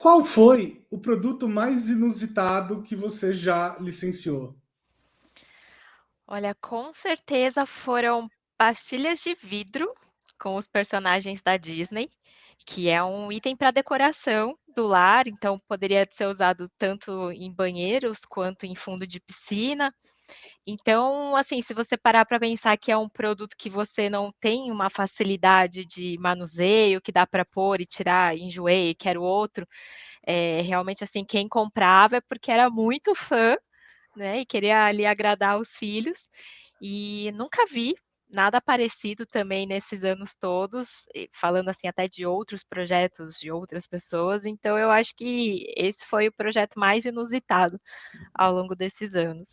Qual foi o produto mais inusitado que você já licenciou? Olha, com certeza foram pastilhas de vidro com os personagens da Disney, que é um item para decoração do lar, então poderia ser usado tanto em banheiros quanto em fundo de piscina. Então, assim, se você parar para pensar que é um produto que você não tem uma facilidade de manuseio, que dá para pôr e tirar, enjoei, quero outro, realmente, assim, quem comprava é porque era muito fã, né, e queria ali agradar os filhos, e nunca vi nada parecido também nesses anos todos, e falando, assim, até de outros projetos de outras pessoas, então eu acho que esse foi o projeto mais inusitado ao longo desses anos.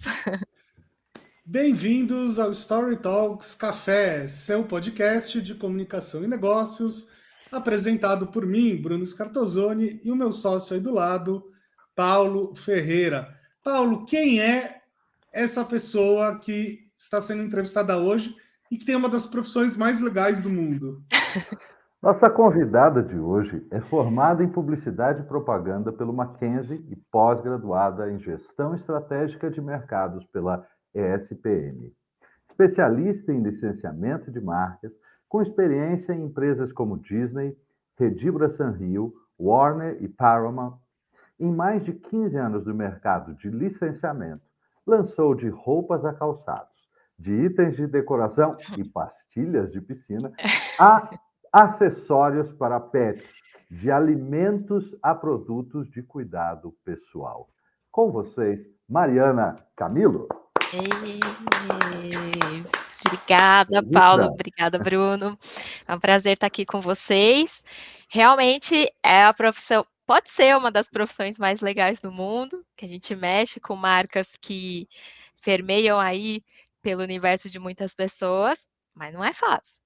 Bem-vindos ao Story Talks Café, seu podcast de comunicação e negócios, apresentado por mim, Bruno Scartozoni, e o meu sócio aí do lado, Paulo Ferreira. Paulo, quem é essa pessoa que está sendo entrevistada hoje e que tem uma das profissões mais legais do mundo? Nossa convidada de hoje é formada em Publicidade e Propaganda pelo Mackenzie e pós-graduada em Gestão Estratégica de Mercados pela ESPM. Especialista em licenciamento de marcas, com experiência em empresas como Disney, Redibra Sanrio, Warner e Paramount. Em mais de 15 anos do mercado de licenciamento, lançou de roupas a calçados, de itens de decoração e pastilhas de piscina, a acessórios para pets, de alimentos a produtos de cuidado pessoal. Com vocês, Mariana Camilo. Obrigada, Paulo, Bem-vinda. obrigada, Bruno. É um prazer estar aqui com vocês. Realmente é a profissão, pode ser uma das profissões mais legais do mundo, que a gente mexe com marcas que permeiam aí pelo universo de muitas pessoas, mas não é fácil.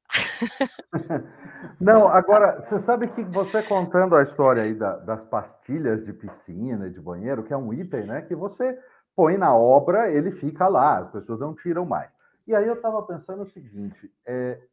Não, agora, você sabe que você contando a história aí das pastilhas de piscina e de banheiro, que é um item, né, que você põe na obra, ele fica lá, as pessoas não tiram mais. E aí eu estava pensando o seguinte,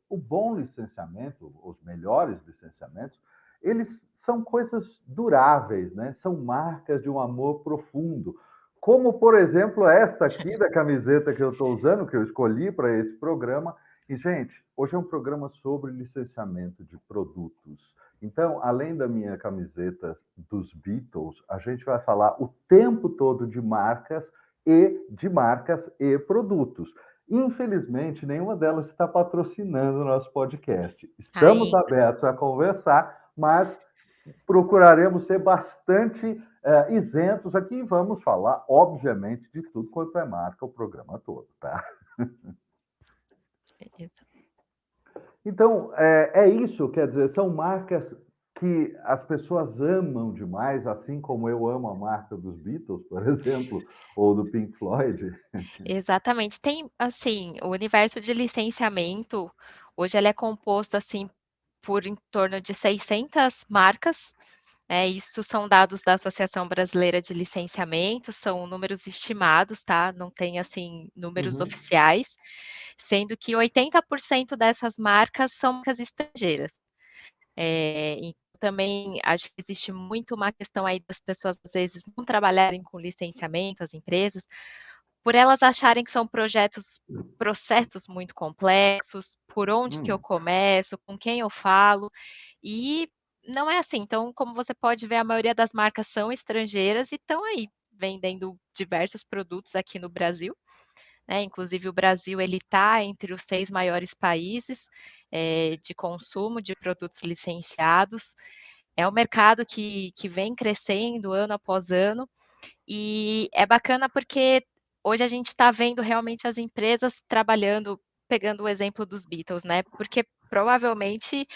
o bom licenciamento, os melhores licenciamentos, eles são coisas duráveis, né? São marcas de um amor profundo. Como, por exemplo, esta aqui da camiseta que eu estou usando, que eu escolhi para esse programa, e, gente, hoje é um programa sobre licenciamento de produtos. Então, além da minha camiseta dos Beatles, a gente vai falar o tempo todo de marcas e produtos. Infelizmente, nenhuma delas está patrocinando o nosso podcast. Estamos Ainda. abertos a conversar, mas procuraremos ser bastante isentos aqui e vamos falar, obviamente, de tudo quanto é marca o programa todo, tá? Então, é isso, quer dizer, são marcas que as pessoas amam demais, assim como eu amo a marca dos Beatles, por exemplo, ou do Pink Floyd. Exatamente. Tem, assim, o universo de licenciamento, hoje ele é composto, assim, por em torno de 600 marcas, isso são dados da Associação Brasileira de Licenciamento, são números estimados, tá, não tem, assim, números Uhum. oficiais, sendo que 80% dessas marcas são marcas estrangeiras. E também acho que existe muito uma questão aí das pessoas, às vezes, não trabalharem com licenciamento, as empresas, por elas acharem que são processos muito complexos, por onde que eu Hum. começo, com quem eu falo, e não é assim. Então, como você pode ver, a maioria das marcas são estrangeiras e estão aí vendendo diversos produtos aqui no Brasil, né, inclusive o Brasil ele está entre os 6 maiores países, de consumo de produtos licenciados. É um mercado que vem crescendo ano após ano, e é bacana porque hoje a gente está vendo realmente as empresas trabalhando, pegando o exemplo dos Beatles, né, porque provavelmente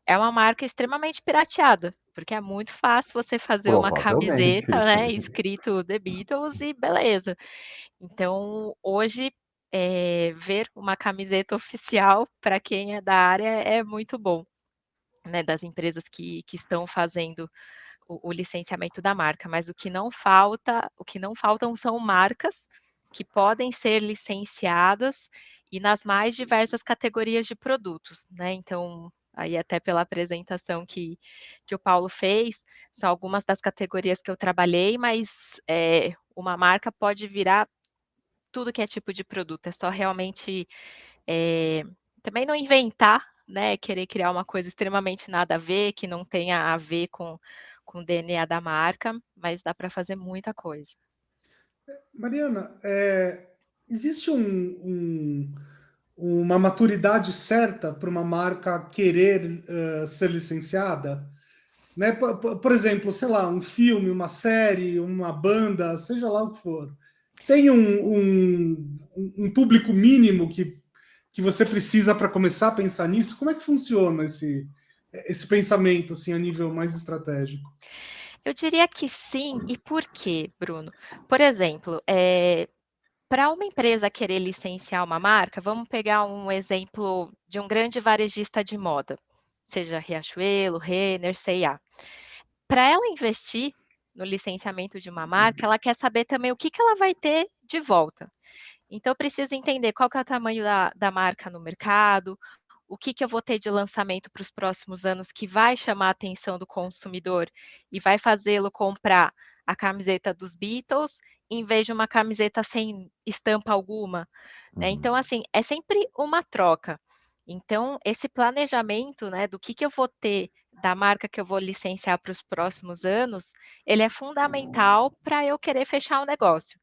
é uma marca extremamente pirateada, porque é muito fácil você fazer uma Provavelmente. camiseta, né, escrito The Beatles e beleza. Então hoje, ver uma camiseta oficial para quem é da área é muito bom, né, das empresas que estão fazendo o licenciamento da marca, mas o que não faltam são marcas que podem ser licenciadas e nas mais diversas categorias de produtos, né, então, aí até pela apresentação que o Paulo fez, são algumas das categorias que eu trabalhei, mas uma marca pode virar tudo que é tipo de produto, é só realmente também não inventar, né, querer criar uma coisa extremamente nada a ver, que não tenha a ver com o DNA da marca, mas dá para fazer muita coisa. Mariana, existe uma maturidade certa para uma marca querer ser licenciada? Né? Por exemplo, sei lá, um filme, uma série, uma banda, seja lá o que for. Tem um público mínimo que você precisa para começar a pensar nisso? Como é que funciona esse pensamento assim, a nível mais estratégico? Eu diria que sim, e por quê, Bruno? Por exemplo, para uma empresa querer licenciar uma marca, vamos pegar um exemplo de um grande varejista de moda, seja Riachuelo, Renner, C&A. Para ela investir no licenciamento de uma marca, ela quer saber também o que ela vai ter de volta. Então, precisa entender qual que é o tamanho da marca no mercado, o que eu vou ter de lançamento para os próximos anos que vai chamar a atenção do consumidor e vai fazê-lo comprar a camiseta dos Beatles em vez de uma camiseta sem estampa alguma, né. Então, assim, é sempre uma troca. Então, esse planejamento, né, do que eu vou ter da marca que eu vou licenciar para os próximos anos, ele é fundamental para eu querer fechar o negócio.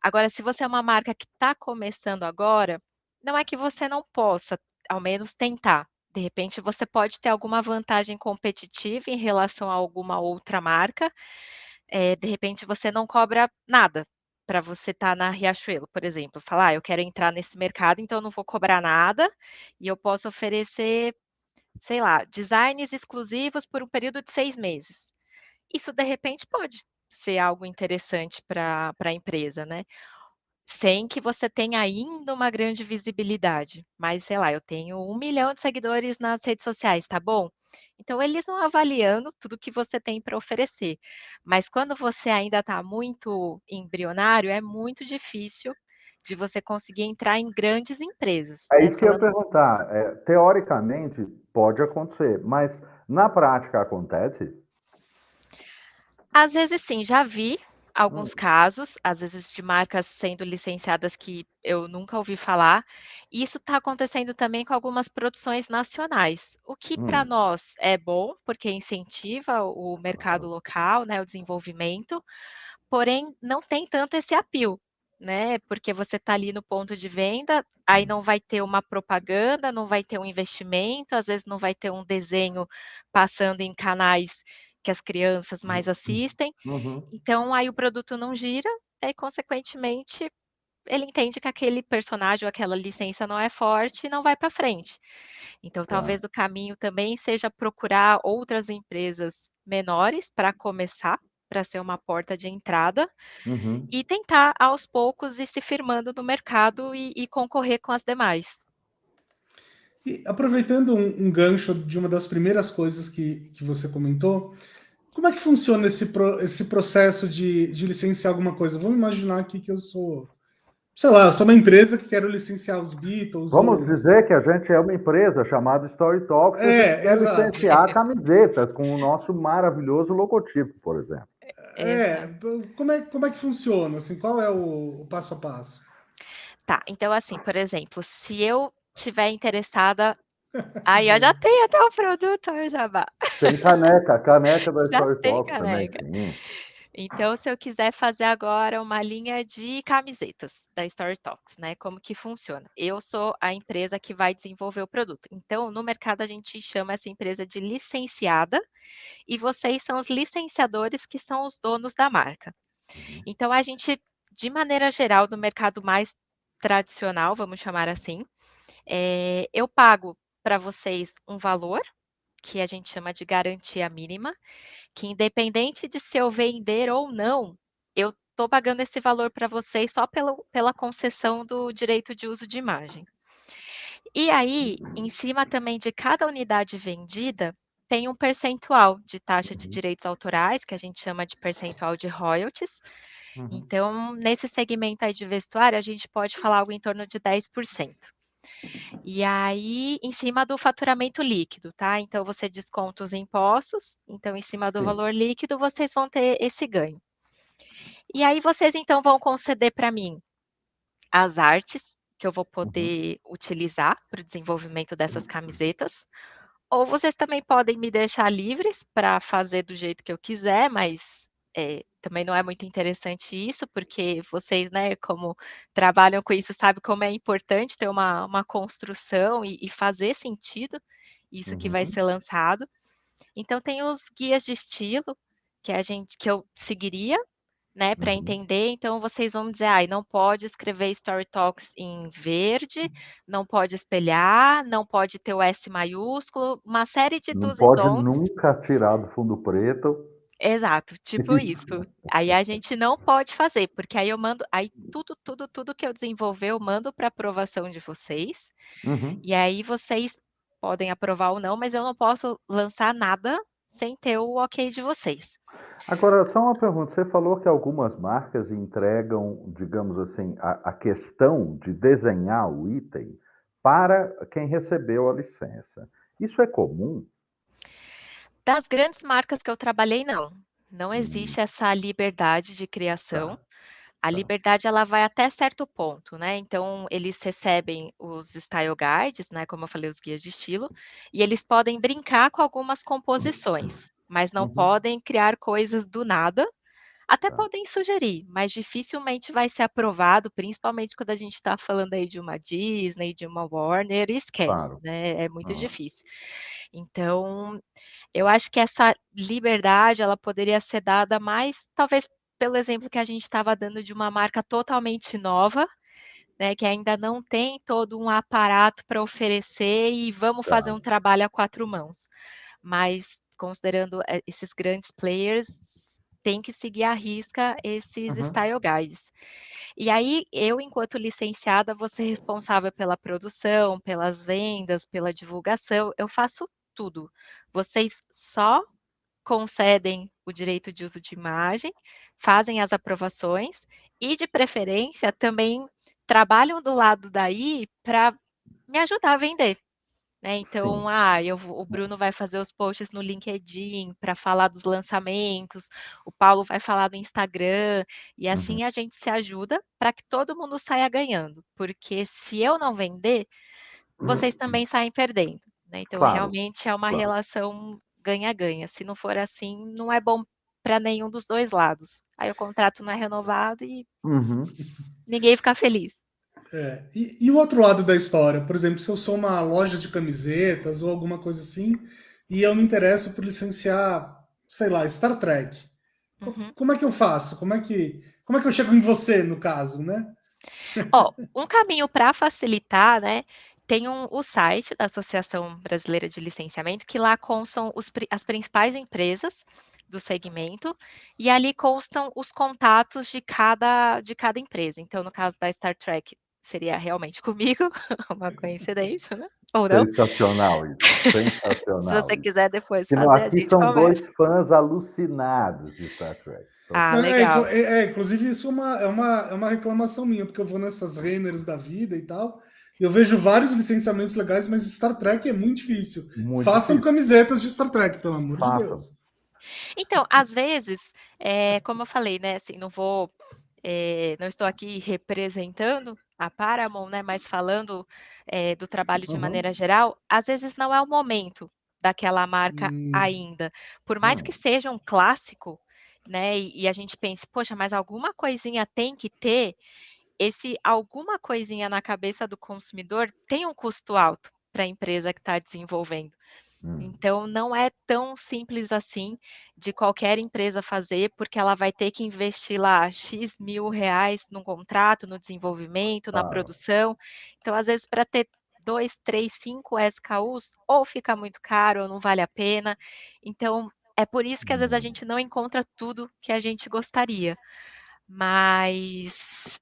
Agora, se você é uma marca que está começando agora, não é que você não possa, ao menos tentar. De repente, você pode ter alguma vantagem competitiva em relação a alguma outra marca. De repente, você não cobra nada para você estar na Riachuelo, por exemplo. Falar: eu quero entrar nesse mercado, então eu não vou cobrar nada e eu posso oferecer, sei lá, designs exclusivos por um período de 6 meses. Isso, de repente, pode ser algo interessante para a empresa, né. Sem que você tenha ainda uma grande visibilidade, mas sei lá, eu tenho 1 milhão de seguidores nas redes sociais, tá bom? Então eles vão avaliando tudo que você tem para oferecer, mas quando você ainda está muito embrionário, é muito difícil de você conseguir entrar em grandes empresas, É né, isso que eu ia falando. perguntar. Teoricamente, pode acontecer, mas na prática acontece? Às vezes sim, já vi Hum, alguns casos, às vezes de marcas sendo licenciadas que eu nunca ouvi falar, e isso está acontecendo também com algumas produções nacionais, o que para hum, nós é bom, porque incentiva o mercado local, né, o desenvolvimento, porém não tem tanto esse appeal, né, porque você está ali no ponto de venda, aí não vai ter uma propaganda, não vai ter um investimento, às vezes não vai ter um desenho passando em canais que as crianças mais assistem, uhum, então aí o produto não gira, e aí consequentemente ele entende que aquele personagem ou aquela licença não é forte e não vai para frente. Então tá. talvez o caminho também seja procurar outras empresas menores para começar, para ser uma porta de entrada, Uhum. e tentar aos poucos ir se firmando no mercado e concorrer com as demais. E aproveitando um gancho de uma das primeiras coisas que você comentou, como é que funciona esse processo de licenciar alguma coisa? Vamos imaginar aqui que eu sou, sei lá, eu sou uma empresa que quero licenciar os Beatles Vamos ou. dizer que a gente é uma empresa chamada Story Talks e a gente quer Exato. licenciar camisetas com o nosso maravilhoso logotipo, por exemplo. Exato. Como é que funciona? Assim, qual é o passo a passo? Tá, então assim, por exemplo, se eu tiver interessada, aí eu já Boa. tenho até o produto, olha o jabá. Tem caneca da Já Story tem Talks também, caneca. sim. Então, se eu quiser fazer agora uma linha de camisetas da Story Talks, né, como que funciona? Eu sou a empresa que vai desenvolver o produto. Então, no mercado a gente chama essa empresa de licenciada e vocês são os licenciadores que são os donos da marca. Uhum, Então, a gente, de maneira geral, no mercado mais tradicional, vamos chamar assim, eu pago para vocês um valor, que a gente chama de garantia mínima, que independente de se eu vender ou não, eu estou pagando esse valor para vocês só pela concessão do direito de uso de imagem. E aí, em cima também de cada unidade vendida, tem um percentual de taxa de uhum, direitos autorais, que a gente chama de percentual de royalties. uhum. Então, nesse segmento aí de vestuário, a gente pode falar algo em torno de 10%. E aí, em cima do faturamento líquido, tá? Então, você desconta os impostos, então, em cima do Sim. valor líquido, vocês vão ter esse ganho. E aí, vocês, então, vão conceder para mim as artes que eu vou poder utilizar para o desenvolvimento dessas camisetas, ou vocês também podem me deixar livres para fazer do jeito que eu quiser, mas, também não é muito interessante isso, porque vocês, né, como trabalham com isso, sabe como é importante ter uma construção e fazer sentido isso que vai Uhum. ser lançado. Então tem os guias de estilo que eu seguiria, né, para Uhum. entender, então vocês vão dizer: "Ai, não pode escrever story talks em verde, não pode espelhar, não pode ter o S maiúsculo", uma série de Não do's e pode don'ts. nunca tirar do fundo preto. Exato, tipo isso. Aí a gente não pode fazer, porque aí eu mando aí tudo que eu desenvolver eu mando para aprovação de vocês, Uhum. e aí vocês podem aprovar ou não, mas eu não posso lançar nada sem ter o ok de vocês. Agora, só uma pergunta. Você falou que algumas marcas entregam, digamos assim, a questão de desenhar o item para quem recebeu a licença. Isso é comum? Das grandes marcas que eu trabalhei, não. Não Hum, existe essa liberdade de criação. tá, A tá. liberdade ela vai até certo ponto, né, então eles recebem os style guides, né, como eu falei, os guias de estilo, e eles podem brincar com algumas composições, mas não Uhum, podem criar coisas do nada, até tá, podem sugerir, mas dificilmente vai ser aprovado, principalmente quando a gente está falando aí de uma Disney, de uma Warner, esquece, claro. né, é muito Aham. difícil. Então eu acho que essa liberdade, ela poderia ser dada mais, talvez, pelo exemplo que a gente estava dando de uma marca totalmente nova, né, que ainda não tem todo um aparato para oferecer e vamos fazer Tá. um trabalho a 4 mãos. Mas considerando, esses grandes players, tem que seguir à risca esses Uhum. style guides. E aí, eu enquanto licenciada, vou ser responsável pela produção, pelas vendas, pela divulgação, eu faço tudo. Vocês só concedem o direito de uso de imagem, fazem as aprovações e, de preferência, também trabalham do lado daí para me ajudar a vender, né. Então, Sim. o Bruno vai fazer os posts no LinkedIn para falar dos lançamentos, o Paulo vai falar do Instagram, e Uhum. assim a gente se ajuda para que todo mundo saia ganhando, porque se eu não vender, vocês também saem perdendo, né. Então Claro, realmente é uma claro. relação ganha-ganha, se não for assim, não é bom para nenhum dos 2 lados. Aí o contrato não é renovado e Uhum. ninguém fica feliz. E o outro lado da história, por exemplo, se eu sou uma loja de camisetas ou alguma coisa assim, e eu me interesso por licenciar, sei lá, Star Trek, Uhum. como é que eu faço? Como é que eu chego em você, no caso, né? Ó, um caminho para facilitar, né, tem o site da Associação Brasileira de Licenciamento, que lá constam as principais empresas do segmento, e ali constam os contatos de cada empresa. Então, no caso da Star Trek, seria realmente comigo, uma coincidência, né, ou não. Sensacional isso, Se você sensacional isso. quiser depois Que não, fazer, a aqui gente são 2 conversa. fãs alucinados de Star Trek. São Ah, fãs. legal. Inclusive isso é uma reclamação minha, porque eu vou nessas Renners da vida e tal, e eu vejo vários licenciamentos legais, mas Star Trek é muito difícil. Muito Façam difícil. camisetas de Star Trek, pelo amor de Façam. Deus. Então, às vezes, como eu falei, né, assim, não estou aqui representando a Paramount, né, mas falando, do trabalho de Uhum. maneira geral, às vezes não é o momento daquela marca Hum, ainda. Por mais que Hum, seja um clássico, né, e a gente pense: "Poxa, mas alguma coisinha tem que ter", esse alguma coisinha na cabeça do consumidor tem um custo alto para a empresa que está desenvolvendo. hum. Então não é tão simples assim de qualquer empresa fazer, porque ela vai ter que investir lá "X mil reais" num contrato, no desenvolvimento, na Claro. produção. Então, às vezes, para ter 2, 3, 5 SKUs, ou fica muito caro ou não vale a pena. Então, é por isso que às vezes a Hum. gente não encontra tudo que a gente gostaria. Mas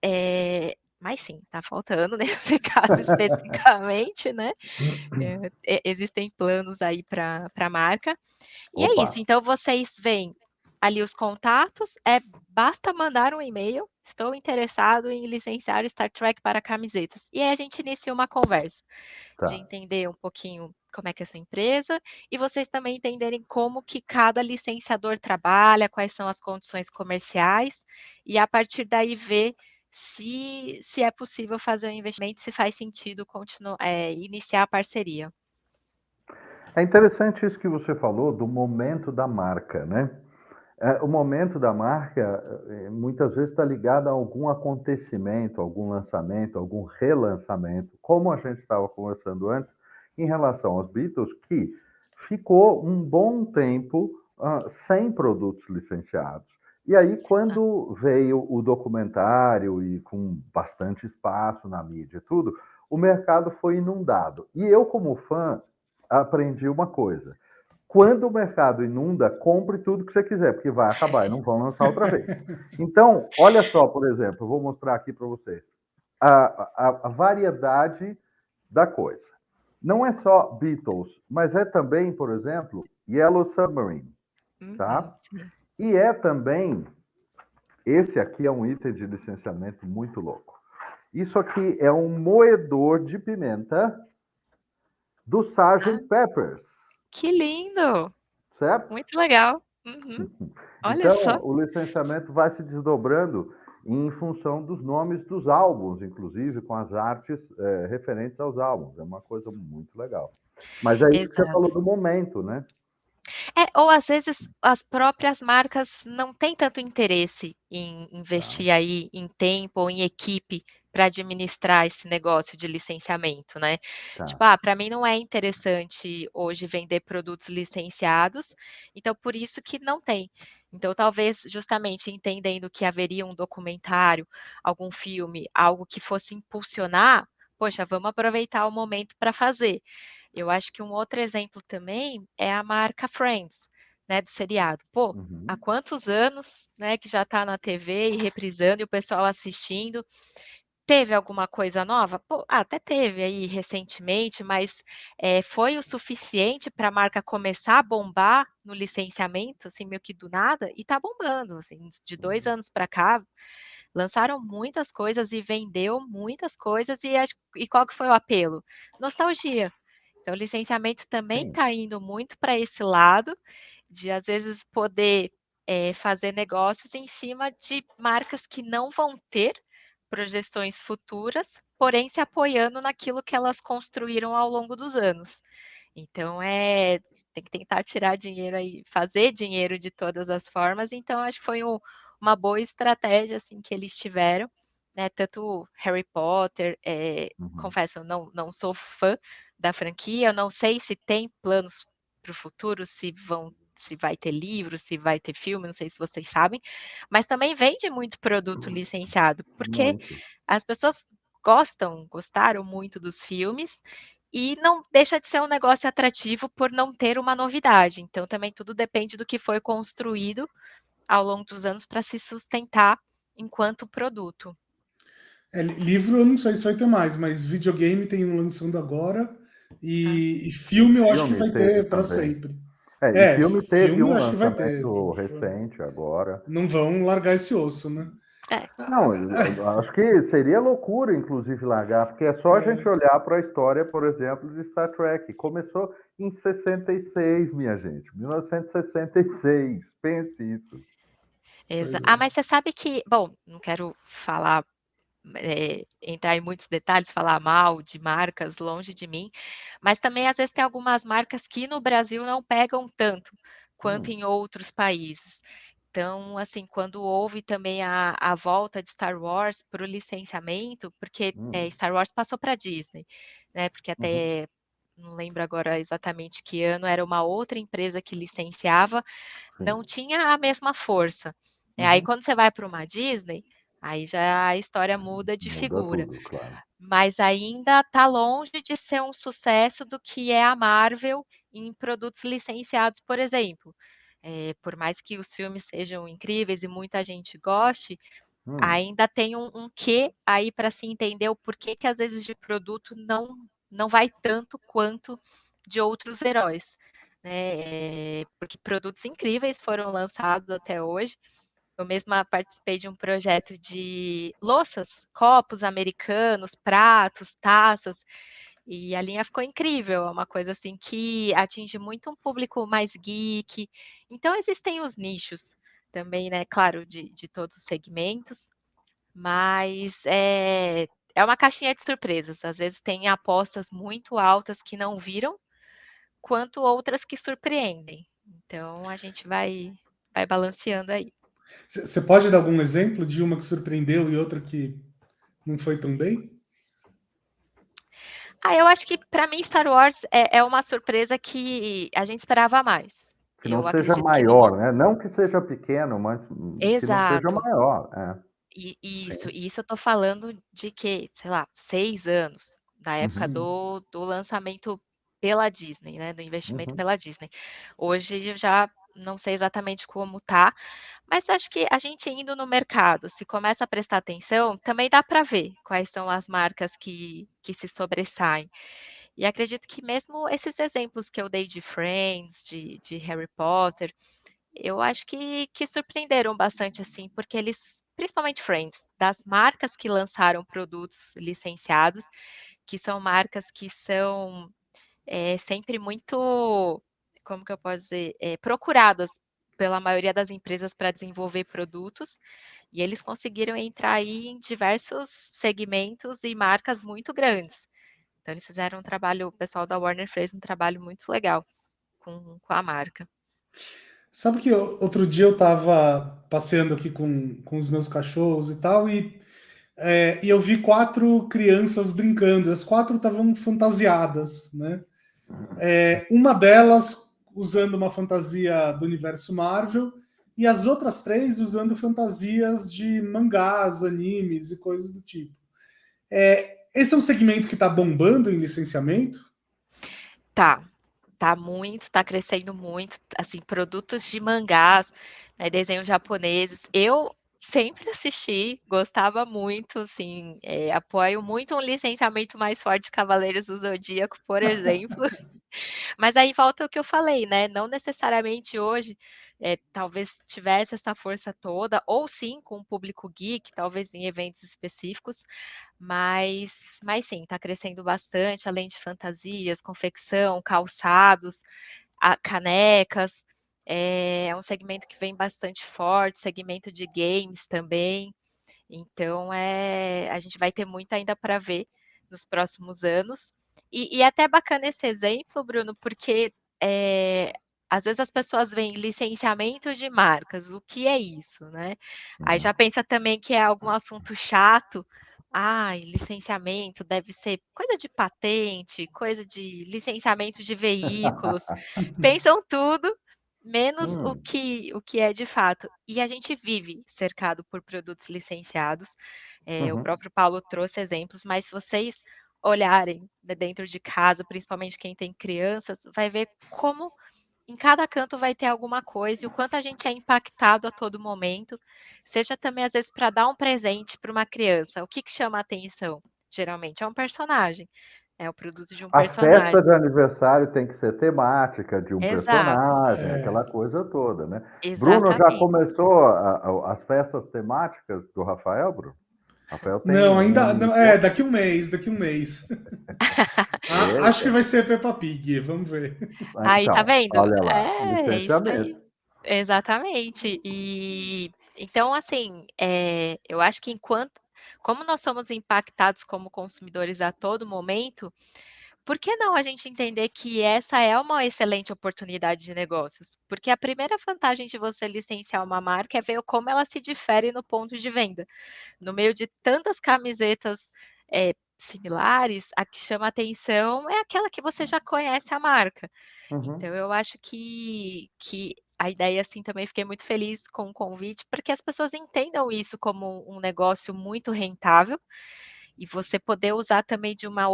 sim, está faltando nesse caso especificamente, né. Existem planos aí para a marca. E é Opa. isso, então vocês veem ali os contatos, basta mandar um e-mail, estou interessado em licenciar Star Trek para camisetas. E aí a gente inicia uma conversa de Tá. entender um pouquinho como é que é a sua empresa e vocês também entenderem como que cada licenciador trabalha, quais são as condições comerciais e a partir daí ver se é possível fazer um investimento, se faz sentido iniciar a parceria. É interessante isso que você falou do momento da marca, né? O momento da marca muitas vezes está ligado a algum acontecimento, algum lançamento, algum relançamento, como a gente estava conversando antes, em relação aos Beatles, que ficou um bom tempo sem produtos licenciados. E aí, quando veio o documentário e com bastante espaço na mídia e tudo, o mercado foi inundado. E eu, como fã, aprendi uma coisa. Quando o mercado inunda, compre tudo que você quiser, porque vai acabar e não vão lançar outra vez. Então, olha só, por exemplo, eu vou mostrar aqui para vocês a variedade da coisa. Não é só Beatles, mas é também, por exemplo, Yellow Submarine, tá? Sim. E é também, esse aqui é um item de licenciamento muito louco. Isso aqui é um moedor de pimenta do Sgt. Peppers. Que lindo! Certo? Muito legal. Uhum. Olha Então, só. o licenciamento vai se desdobrando em função dos nomes dos álbuns, inclusive com as artes referentes aos álbuns. É uma coisa muito legal. Mas é isso que você falou Exato. do momento, né? Ou às vezes as próprias marcas não têm tanto interesse em investir aí em tempo ou em equipe para administrar esse negócio de licenciamento, né. Tá. Tipo, para mim não é interessante hoje vender produtos licenciados, então por isso que não tem. Então talvez justamente entendendo que haveria um documentário, algum filme, algo que fosse impulsionar, poxa, vamos aproveitar o momento para fazer. Eu acho que um outro exemplo também é a marca Friends, né, do seriado. Pô, há Uhum. quantos anos, né, que já está na TV e reprisando e o pessoal assistindo. Teve alguma coisa nova? Pô, até teve aí recentemente, mas, foi o suficiente para a marca começar a bombar no licenciamento, assim, meio que do nada, e tá bombando, assim, de 2 anos para cá, lançaram muitas coisas e vendeu muitas coisas e qual que foi o apelo? Nostalgia. Então o licenciamento também Sim. está indo muito para esse lado, de às vezes poder, fazer negócios em cima de marcas que não vão ter projeções futuras, porém se apoiando naquilo que elas construíram ao longo dos anos. Então tem que tentar tirar dinheiro aí, fazer dinheiro de todas as formas, então acho que foi uma boa estratégia, assim, que eles tiveram, né, tanto Harry Potter, Uhum. confesso, eu não sou fã da franquia, eu não sei se tem planos para o futuro, se vai ter livro, se vai ter filme, não sei se vocês sabem, mas também vende muito produto licenciado, porque Muito. as pessoas gostaram muito dos filmes, e não deixa de ser um negócio atrativo por não ter uma novidade, então também tudo depende do que foi construído ao longo dos anos para se sustentar enquanto produto. Livro eu não sei se vai ter mais, mas videogame tem um lançando agora Ah, e filme eu acho que Filme vai teve ter para também. sempre. E filme teve Filme eu um acho que vai ter. lançamento recente agora. Não vão largar esse osso, né? é, Não, eu acho que seria loucura, inclusive, largar, porque é só a gente olhar para a história, por exemplo, de Star Trek. Começou em 66, minha gente, 1966. Pense isso. Pois é. mas você sabe que bom, não quero falar, entrar em muitos detalhes, falar mal de marcas, longe de mim, mas também às vezes tem algumas marcas que no Brasil não pegam tanto quanto Hum, em outros países. Então, assim, quando houve também a volta de Star Wars para o licenciamento, porque, hum, Star Wars passou pra Disney, né, porque uhum, até não lembro agora exatamente que ano, era uma outra empresa que licenciava, sim. não tinha a mesma força. Aí Uhum. quando você vai para uma Disney, aí já a história muda de Muda figura, tudo, claro. mas ainda está longe de ser um sucesso do que é a Marvel em produtos licenciados, por exemplo. Por mais que os filmes sejam incríveis e muita gente goste, Hum, ainda tem um quê aí para se entender o porquê que às vezes de produto não vai tanto quanto de outros heróis, né? Porque produtos incríveis foram lançados até hoje. Eu mesma participei de um projeto de louças, copos americanos, pratos, taças, e a linha ficou incrível. É uma coisa assim que atinge muito um público mais geek. Então existem os nichos também, né? Claro, de todos os segmentos, mas é uma caixinha de surpresas. Às vezes tem apostas muito altas que não viram, quanto outras que surpreendem. Então a gente vai balanceando aí. Você pode dar algum exemplo de uma que surpreendeu e outra que não foi tão bem? Eu acho que para mim Star Wars é uma surpresa que a gente esperava mais. Que não Eu seja acredito que numa. maior, né? Não que seja pequeno, mas que não seja Exato. maior. Isso eu tô falando de que, sei lá, 6 anos, da época Uhum. do lançamento pela Disney, né, do investimento Uhum. pela Disney. Hoje eu já não sei exatamente como tá, mas acho que a gente indo no mercado, se começa a prestar atenção, também dá para ver quais são as marcas que se sobressaem. E acredito que mesmo esses exemplos que eu dei de Friends, de Harry Potter, eu acho que surpreenderam bastante, assim, porque eles principalmente Friends, das marcas que lançaram produtos licenciados, que são marcas que são, sempre muito, como que eu posso dizer? Procuradas pela maioria das empresas para desenvolver produtos, e eles conseguiram entrar aí em diversos segmentos e marcas muito grandes. Então eles fizeram um trabalho, o pessoal da Warner fez um trabalho muito legal com a marca. Sabe que outro dia eu estava passeando aqui com os meus cachorros e tal, e eu vi 4 crianças brincando, as 4 estavam fantasiadas, né? Uma delas usando uma fantasia do universo Marvel e as outras 3 usando fantasias de mangás, animes e coisas do tipo. Esse é um segmento que está bombando em licenciamento? Tá, tá crescendo muito, assim, produtos de mangás, né, desenhos japoneses. Eu sempre assisti, gostava muito, assim, apoio muito um licenciamento mais forte de Cavaleiros do Zodíaco, por exemplo. Mas aí volta o que eu falei, né, não necessariamente hoje, talvez tivesse essa força toda, ou sim com o público geek, talvez em eventos específicos, mas sim, está crescendo bastante, além de fantasias, confecção, calçados, canecas, é um segmento que vem bastante forte, segmento de games também. Então, a gente vai ter muito ainda para ver nos próximos anos. E é até bacana esse exemplo, Bruno, porque às vezes as pessoas veem licenciamento de marcas, o que é isso, né? Aí já pensa também que é algum assunto chato. Ai, licenciamento deve ser coisa de patente, coisa de licenciamento de veículos. Pensam tudo, menos o que é de fato. E a gente vive cercado por produtos licenciados. O Uhum. próprio Paulo trouxe exemplos, mas se vocês olharem dentro de casa, principalmente quem tem crianças, vai ver como em cada canto vai ter alguma coisa e o quanto a gente é impactado a todo momento, seja também às vezes para dar um presente para uma criança. O que chama a atenção? Geralmente é um personagem, é o produto de um A festa personagem. de aniversário tem que ser temática de um Exato, personagem, aquela coisa toda, né? Bruno, já exatamente. começou as festas temáticas do Rafael, Bruno? Rafael tem Não, ainda um não. pouco. Daqui um mês, daqui um mês. Acho que Eita. vai ser Peppa Pig, vamos ver. Aí, tá Então, vendo? olha lá, É isso aí. licenciamento. Exatamente. E então, assim, eu acho que como nós somos impactados como consumidores a todo momento, por que não a gente entender que essa é uma excelente oportunidade de negócios? Porque a primeira vantagem de você licenciar uma marca é ver como ela se difere no ponto de venda. No meio de tantas camisetas, similares, a que chama atenção é aquela que você já conhece a marca. Uhum. Então eu acho que a ideia, assim, também fiquei muito feliz com o convite, porque as pessoas entendam isso como um negócio muito rentável, e você poder usar também de uma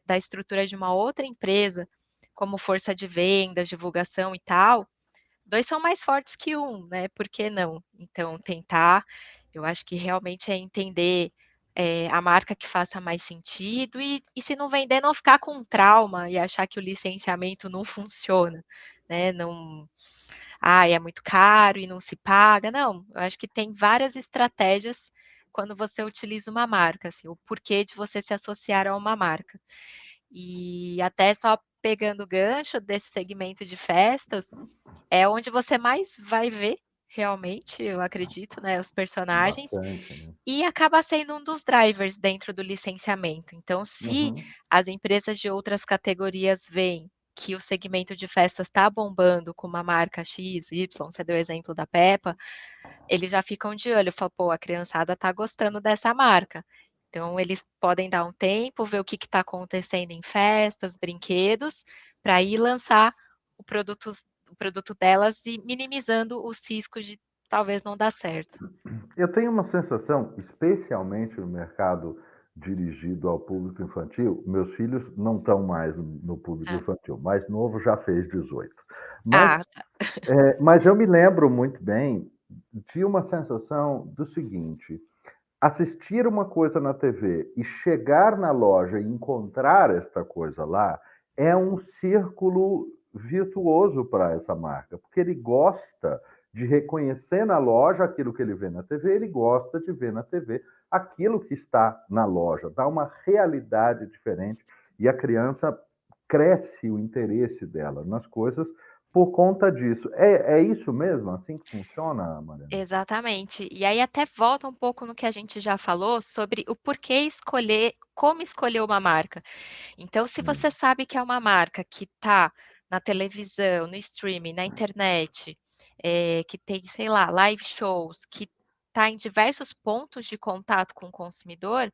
da estrutura de uma outra empresa, como força de vendas, divulgação e tal, 2 são mais fortes que um, né, por que não? Então tentar, eu acho que realmente é entender, a marca que faça mais sentido e se não vender, não ficar com trauma e achar que o licenciamento não funciona, né? Não, é muito caro e não se paga. Não, eu acho que tem várias estratégias quando você utiliza uma marca, assim, o porquê de você se associar a uma marca. E até só pegando o gancho desse segmento de festas, é onde você mais vai ver realmente, eu acredito, né, os personagens, Bastante, né? e acaba sendo um dos drivers dentro do licenciamento. Então, se Uhum. as empresas de outras categorias veem que o segmento de festas está bombando com uma marca X, Y, você deu o exemplo da Peppa, eles já ficam de olho, falam: "Pô, a criançada está gostando dessa marca". Então eles podem dar um tempo, ver o que está acontecendo em festas, brinquedos, para ir lançar o produto delas e minimizando os riscos de talvez não dar certo. Eu tenho uma sensação, especialmente no mercado dirigido ao público infantil, meus filhos não estão mais no público Ah. infantil, o mais novo já fez 18. Mas, Tá. mas eu me lembro muito bem de uma sensação do seguinte: assistir uma coisa na TV e chegar na loja e encontrar esta coisa lá é um círculo virtuoso para essa marca, porque ele gosta de reconhecer na loja aquilo que ele vê na TV, ele gosta de ver na TV aquilo que está na loja, dá uma realidade diferente e a criança cresce o interesse dela nas coisas por conta disso. É isso mesmo? Assim que funciona, Mariana? Exatamente. E aí até volta um pouco no que a gente já falou sobre o porquê escolher como escolher uma marca. Então, se Hum. você sabe que é uma marca que está na televisão, no streaming, na internet, que tem, sei lá, live shows, que está em diversos pontos de contato com o consumidor,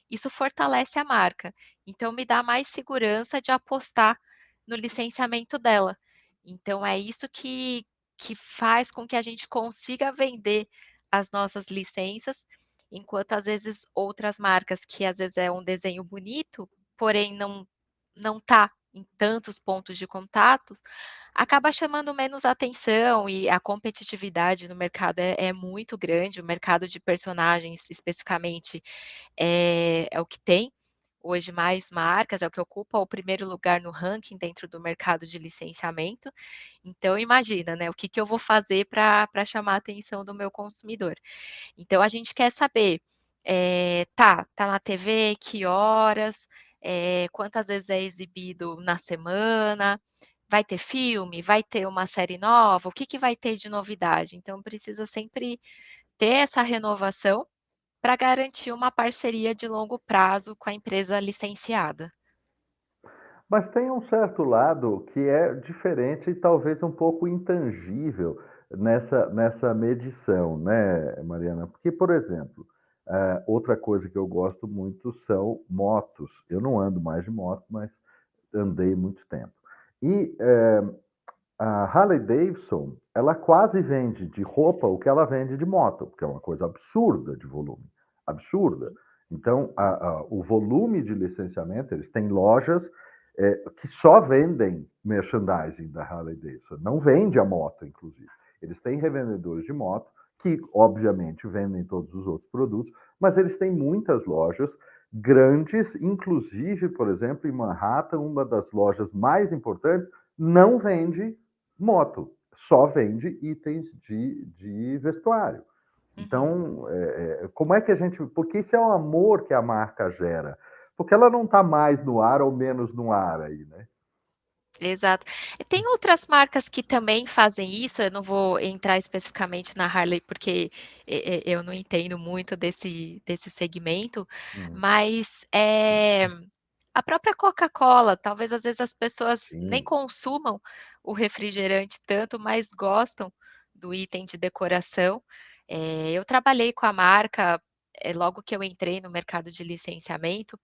isso fortalece a marca. Então, me dá mais segurança de apostar no licenciamento dela. Então, é isso que faz com que a gente consiga vender as nossas licenças, enquanto às vezes outras marcas que às vezes é um desenho bonito, porém não tá em tantos pontos de contatos, acaba chamando menos atenção e a competitividade no mercado é muito grande, o mercado de personagens especificamente é o que tem hoje mais marcas, é o que ocupa o primeiro lugar no ranking dentro do mercado de licenciamento. Então imagina, né, o que que eu vou fazer para chamar a atenção do meu consumidor. Então a gente quer saber, tá na TV, que horas, quantas vezes é exibido na semana, vai ter filme, vai ter uma série nova, o que que vai ter de novidade? Então precisa sempre ter essa renovação para garantir uma parceria de longo prazo com a empresa licenciada. Mas tem um certo lado que é diferente e talvez um pouco intangível nessa medição, né, Mariana? Porque, por exemplo, outra coisa que eu gosto muito são motos. Eu não ando mais de moto, mas andei muito tempo. E a Harley Davidson, ela quase vende de roupa o que ela vende de moto, porque é uma coisa absurda de volume, absurda. Então, o volume de licenciamento, eles têm lojas que só vendem merchandising da Harley Davidson, não vende a moto, inclusive. Eles têm revendedores de moto que, obviamente, vendem todos os outros produtos, mas eles têm muitas lojas grandes, inclusive, por exemplo, em Manhattan, uma das lojas mais importantes não vende moto, só vende itens de vestuário. Uhum. Então, como é que a gente. Porque isso é o amor que a marca gera. Porque ela não está mais no ar ou menos no ar aí, né? Exato. E tem outras marcas que também fazem isso, eu não vou entrar especificamente na Harley, porque eu não entendo muito desse segmento, Hum, mas, a própria Coca-Cola, talvez às vezes as pessoas nem sim. consumam o refrigerante tanto, mas gostam do item de decoração. Eu trabalhei com a marca, logo que eu entrei no mercado de licenciamento,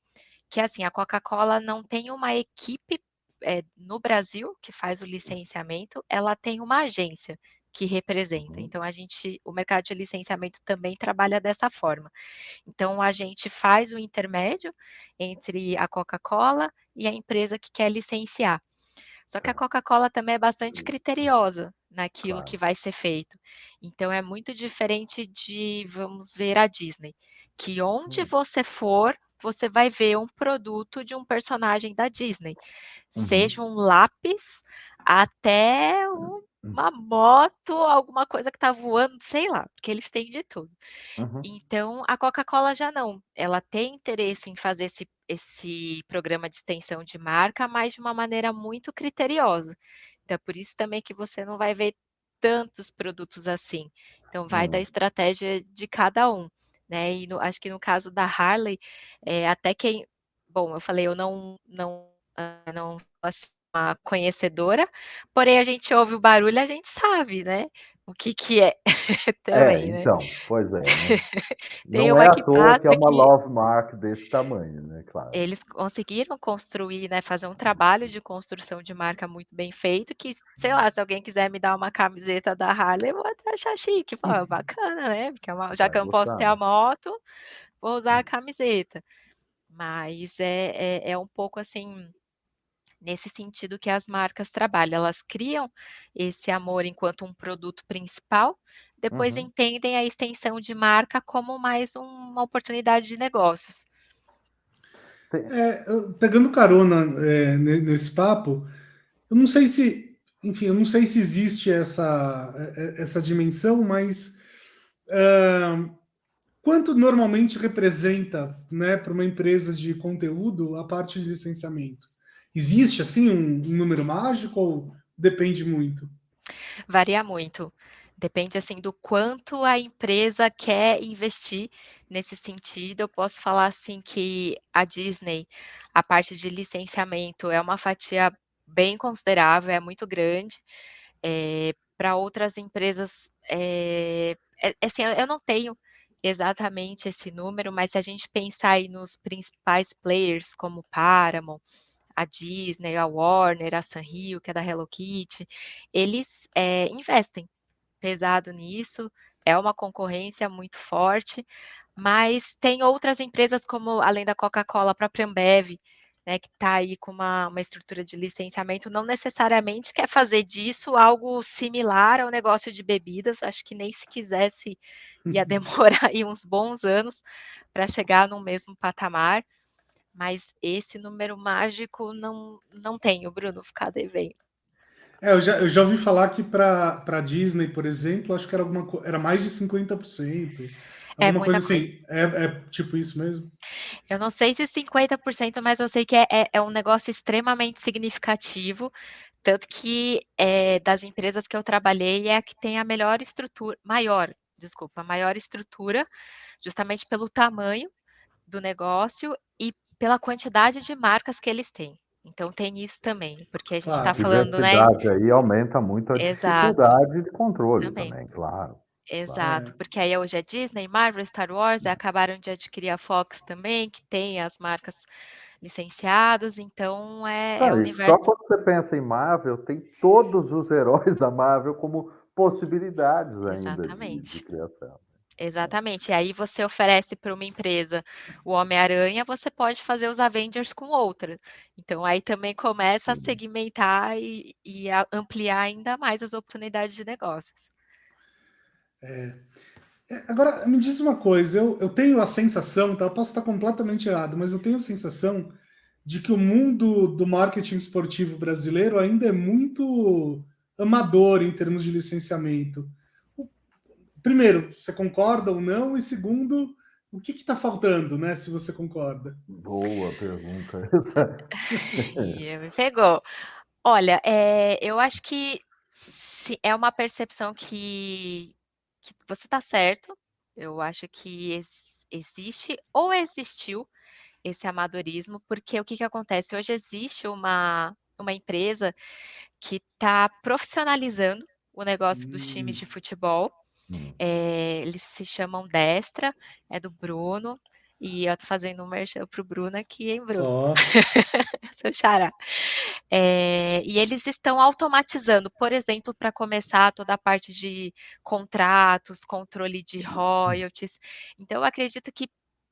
que assim, a Coca-Cola não tem uma equipe, no Brasil que faz o licenciamento, ela tem uma agência que representa. Uhum. Então o mercado de licenciamento também trabalha dessa forma. Então a gente faz o intermédio entre a Coca-Cola e a empresa que quer licenciar. Só que a Tá, Coca-Cola também é bastante criteriosa naquilo que claro. vai ser feito. Então é muito diferente de, vamos ver, a Disney, que onde Hum, você for, você vai ver um produto de um personagem da Disney. Seja uhum. um lápis até uma moto, alguma coisa que tá voando, sei lá, porque eles têm de tudo. Uhum. Então, a Coca-Cola já não, ela tem interesse em fazer esse programa de extensão de marca, mas de uma maneira muito criteriosa. Então, é por isso também que você não vai ver tantos produtos assim. Então, vai da estratégia de cada um, né. E acho que no caso da Harley, até quem bom, eu falei, eu não sou, assim, uma conhecedora, porém a gente ouve o barulho, a gente sabe, né, o que é também, né. Então, pois é, né? Tem Não é uma à que toa que é passa uma que love mark desse tamanho, né? Claro. eles conseguiram construir, né, fazer um trabalho de construção de marca muito bem feito, que, sei lá, se alguém quiser me dar uma camiseta da Harley, eu vou até achar chique, falar: "Bacana, né, porque já Vai que eu não posso gostar, ter a né? moto, vou usar a camiseta". Mas é um pouco, assim, nesse sentido que as marcas trabalham, elas criam esse amor enquanto um produto principal, depois Uhum. entendem a extensão de marca como mais uma oportunidade de negócios. Pegando carona nesse papo, eu não sei se, enfim, eu não sei se existe essa dimensão, mas quanto normalmente representa, né, para uma empresa de conteúdo a parte de licenciamento? Existe assim um número mágico ou depende muito? Varia muito. Depende, assim, do quanto a empresa quer investir nesse sentido. Eu posso falar, assim, que a Disney, a parte de licenciamento é uma fatia bem considerável, é muito grande. Para outras empresas, assim, eu não tenho exatamente esse número, mas se a gente pensar aí nos principais players como Paramount, a Disney, a Warner, a Sanrio, que é da Hello Kitty, eles, investem pesado nisso, é uma concorrência muito forte, mas tem outras empresas como, além da Coca-Cola, a própria Ambev, né, que está aí com uma estrutura de licenciamento, não necessariamente quer fazer disso algo similar ao negócio de bebidas, acho que nem se quisesse ia demorar aí uns bons anos para chegar no mesmo patamar, mas esse número mágico não tenho, Bruno, ficar devendo. Eu já ouvi falar que para Disney, por exemplo, acho que era mais de 50%. É Alguma coisa muita coisa. assim. É tipo isso mesmo? Eu não sei se 50%, mas eu sei que é um negócio extremamente significativo, tanto que, das empresas que eu trabalhei, é a que tem a maior estrutura, justamente pelo tamanho do negócio e pela quantidade de marcas que eles têm. Então tem isso também, porque a gente está A Claro. falando, né. diversidade aí aumenta muito a Exato, dificuldade de controle também. também, claro, claro. Exato, porque aí hoje é Disney, Marvel, Star Wars, acabaram de adquirir a Fox também, que tem as marcas licenciadas, então é Não, um e só universo. quando você pensa em Marvel, tem todos os heróis da Marvel como possibilidades ainda de Exatamente, criação, né. exatamente. E aí você oferece para uma empresa o Homem-Aranha, você pode fazer os Avengers com outra. Então aí também começa a Sim. segmentar e a ampliar ainda mais as oportunidades de negócios. Agora, me diz uma coisa, eu tenho a sensação, tá? Eu posso estar completamente errado, mas eu tenho a sensação de que o mundo do marketing esportivo brasileiro ainda é muito amador em termos de licenciamento. Primeiro, você concorda ou não? E segundo, o que está faltando, né? Se você concorda. Boa pergunta. Ih, me pegou. Olha, eu acho que é uma percepção que você está certo. Eu acho que existe ou existiu esse amadorismo, porque o que que acontece? Hoje existe uma empresa que está profissionalizando o negócio dos times de Hum, futebol. Hum. Eles se chamam Destra, é do Bruno, e eu tô fazendo um merchan para o Bruno aqui, hein, Bruno? ó, Seu xará. E eles estão automatizando, por exemplo, para começar toda a parte de contratos, controle de royalties. Então eu acredito que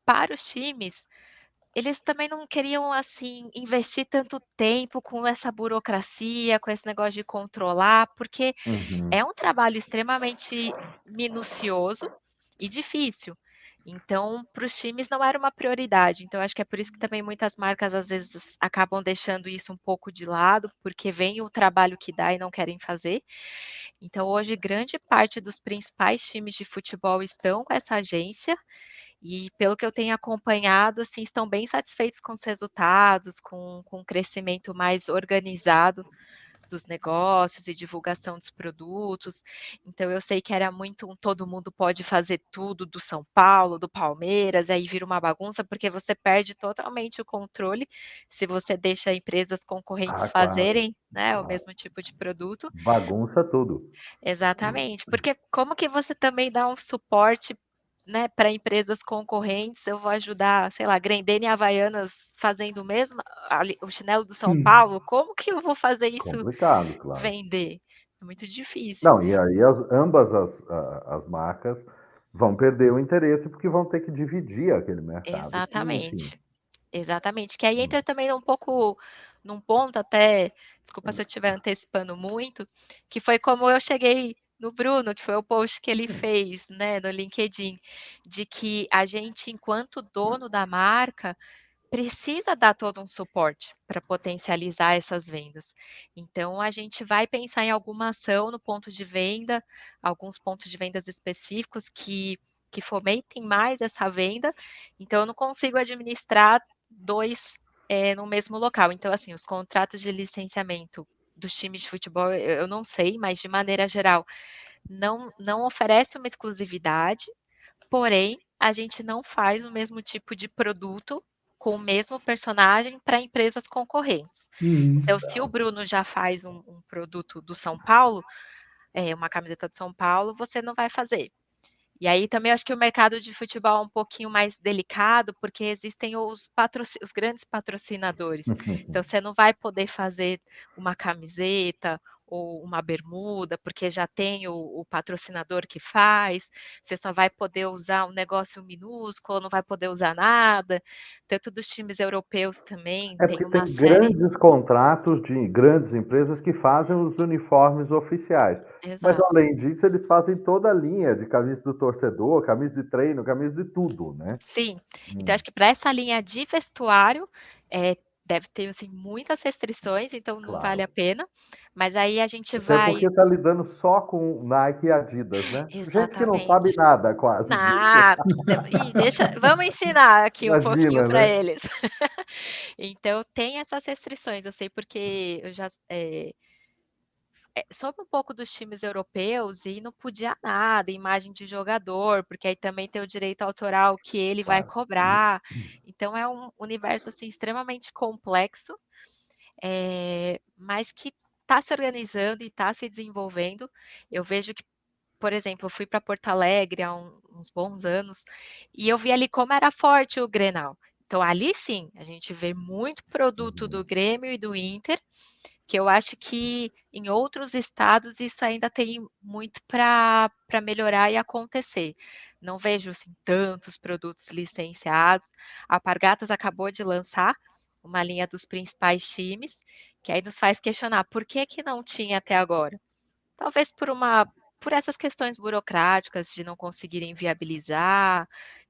para os times, eles também não queriam, assim, investir tanto tempo com essa burocracia, com esse negócio de controlar, porque Uhum. é um trabalho extremamente minucioso e difícil. Então, para os times não era uma prioridade. Então, acho que é por isso que também muitas marcas, às vezes, acabam deixando isso um pouco de lado, porque vem o trabalho que dá e não querem fazer. Então, hoje, grande parte dos principais times de futebol estão com essa agência e, pelo que eu tenho acompanhado, assim, estão bem satisfeitos com os resultados, com um crescimento mais organizado dos negócios e divulgação dos produtos. Então eu sei que era muito um todo mundo pode fazer tudo do São Paulo, do Palmeiras, aí vira uma bagunça, porque você perde totalmente o controle se você deixa empresas concorrentes Ah, claro, fazerem, né, o claro. mesmo tipo de produto. Bagunça tudo. Exatamente, porque como que você também dá um suporte, né, para empresas concorrentes, eu vou ajudar, sei lá, Grendene e Havaianas fazendo o mesmo ali o chinelo do São Hum. Paulo, como que eu vou fazer isso Complicado, claro. vender? É muito difícil. Não, e aí ambas as marcas vão perder o interesse porque vão ter que dividir aquele mercado. Que, enfim. Exatamente, exatamente. Que aí entra também um pouco num ponto até, desculpa se eu estiver antecipando muito, que foi como eu cheguei no Bruno, que foi o post que ele fez, né, no LinkedIn, de que a gente, enquanto dono da marca, precisa dar todo um suporte para potencializar essas vendas. Então, a gente vai pensar em alguma ação no ponto de venda, alguns pontos de vendas específicos que fomentem mais essa venda. Então, eu não consigo administrar 2 no mesmo local. Então, assim, os contratos de licenciamento dos times de futebol, eu não sei, mas de maneira geral, não oferece uma exclusividade. Porém, a gente não faz o mesmo tipo de produto com o mesmo personagem para empresas concorrentes. Uhum. Então, se o Bruno já faz um produto do São Paulo, uma camiseta do São Paulo, você não vai fazer. E aí também acho que o mercado de futebol é um pouquinho mais delicado, porque existem os grandes patrocinadores. Então você não vai poder fazer uma camiseta ou uma bermuda, porque já tem o patrocinador que faz, você só vai poder usar um negócio minúsculo, não vai poder usar nada. Tanto dos times europeus também, É tem porque uma tem série. grandes contratos de grandes empresas que fazem os uniformes oficiais. Mas, Exato. além disso, eles fazem toda a linha de camisa do torcedor, camisa de treino, camisa de tudo, né? Sim. Então acho que para essa linha de vestuário, deve ter, assim, muitas restrições, então não vale Claro. a pena, mas aí a gente Até vai porque está lidando só com Nike e Adidas, né? Gente que não sabe exatamente. nada, quase. Ah, vamos ensinar aqui um pouquinho Imagina, para né? eles. Então tem essas restrições, eu sei porque eu já, soube um pouco dos times europeus e não podia nada, imagem de jogador, porque aí também tem o direito autoral que ele vai Claro. cobrar. Então é um universo, assim, extremamente complexo, mas que está se organizando e está se desenvolvendo. Eu vejo que, por exemplo, eu fui para Porto Alegre há uns bons anos, e eu vi ali como era forte o Grenal. Então ali sim, a gente vê muito produto do Grêmio e do Inter, que eu acho que em outros estados isso ainda tem muito para melhorar e acontecer. Não vejo, assim, tantos produtos licenciados. A Alpargatas acabou de lançar uma linha dos principais times, que aí nos faz questionar por que que não tinha até agora? Talvez por essas questões burocráticas de não conseguirem viabilizar,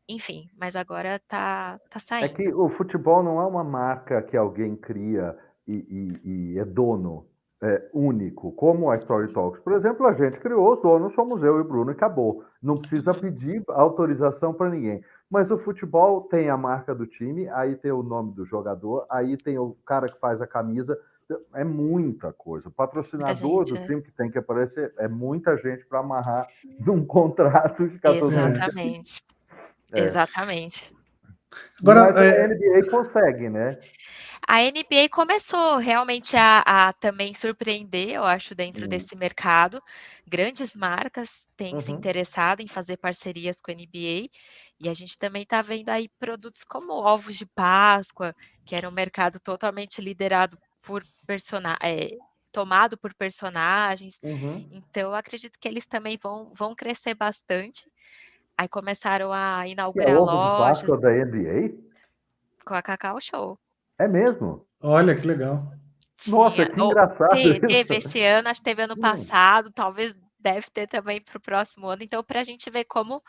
enfim, mas agora tá É saindo. que o futebol não é uma marca que alguém cria e é dono único, como a Story Talks. Por exemplo, a gente criou, os donos somos eu e o Bruno e acabou. Não precisa Uhum, pedir autorização para ninguém. Mas o futebol tem a marca do time, aí tem o nome do jogador, aí tem o cara que faz a camisa. É muita coisa. O muita patrocinador gente, do time que tem que aparecer é muita gente para amarrar num contrato de 14 É. meses. Exatamente, É. exatamente. Agora, Mas a NBA consegue, né? A NBA começou realmente a também surpreender, eu acho, dentro Hum. desse mercado. Grandes marcas têm se Uhum. interessado em fazer parcerias com a NBA, e a gente também está vendo aí produtos como ovos de Páscoa, que era um mercado totalmente liderado por tomado por personagens. Uhum. Então eu acredito que eles também vão crescer bastante. Aí começaram a Que é inaugurar ovo de lojas Páscoa da NBA? com a Cacau Show. É mesmo? olha que legal. Nossa, Tinha. que engraçado Teve isso. esse ano, acho que teve ano Hum. passado, talvez deve ter também para o próximo ano. Então, para a gente ver como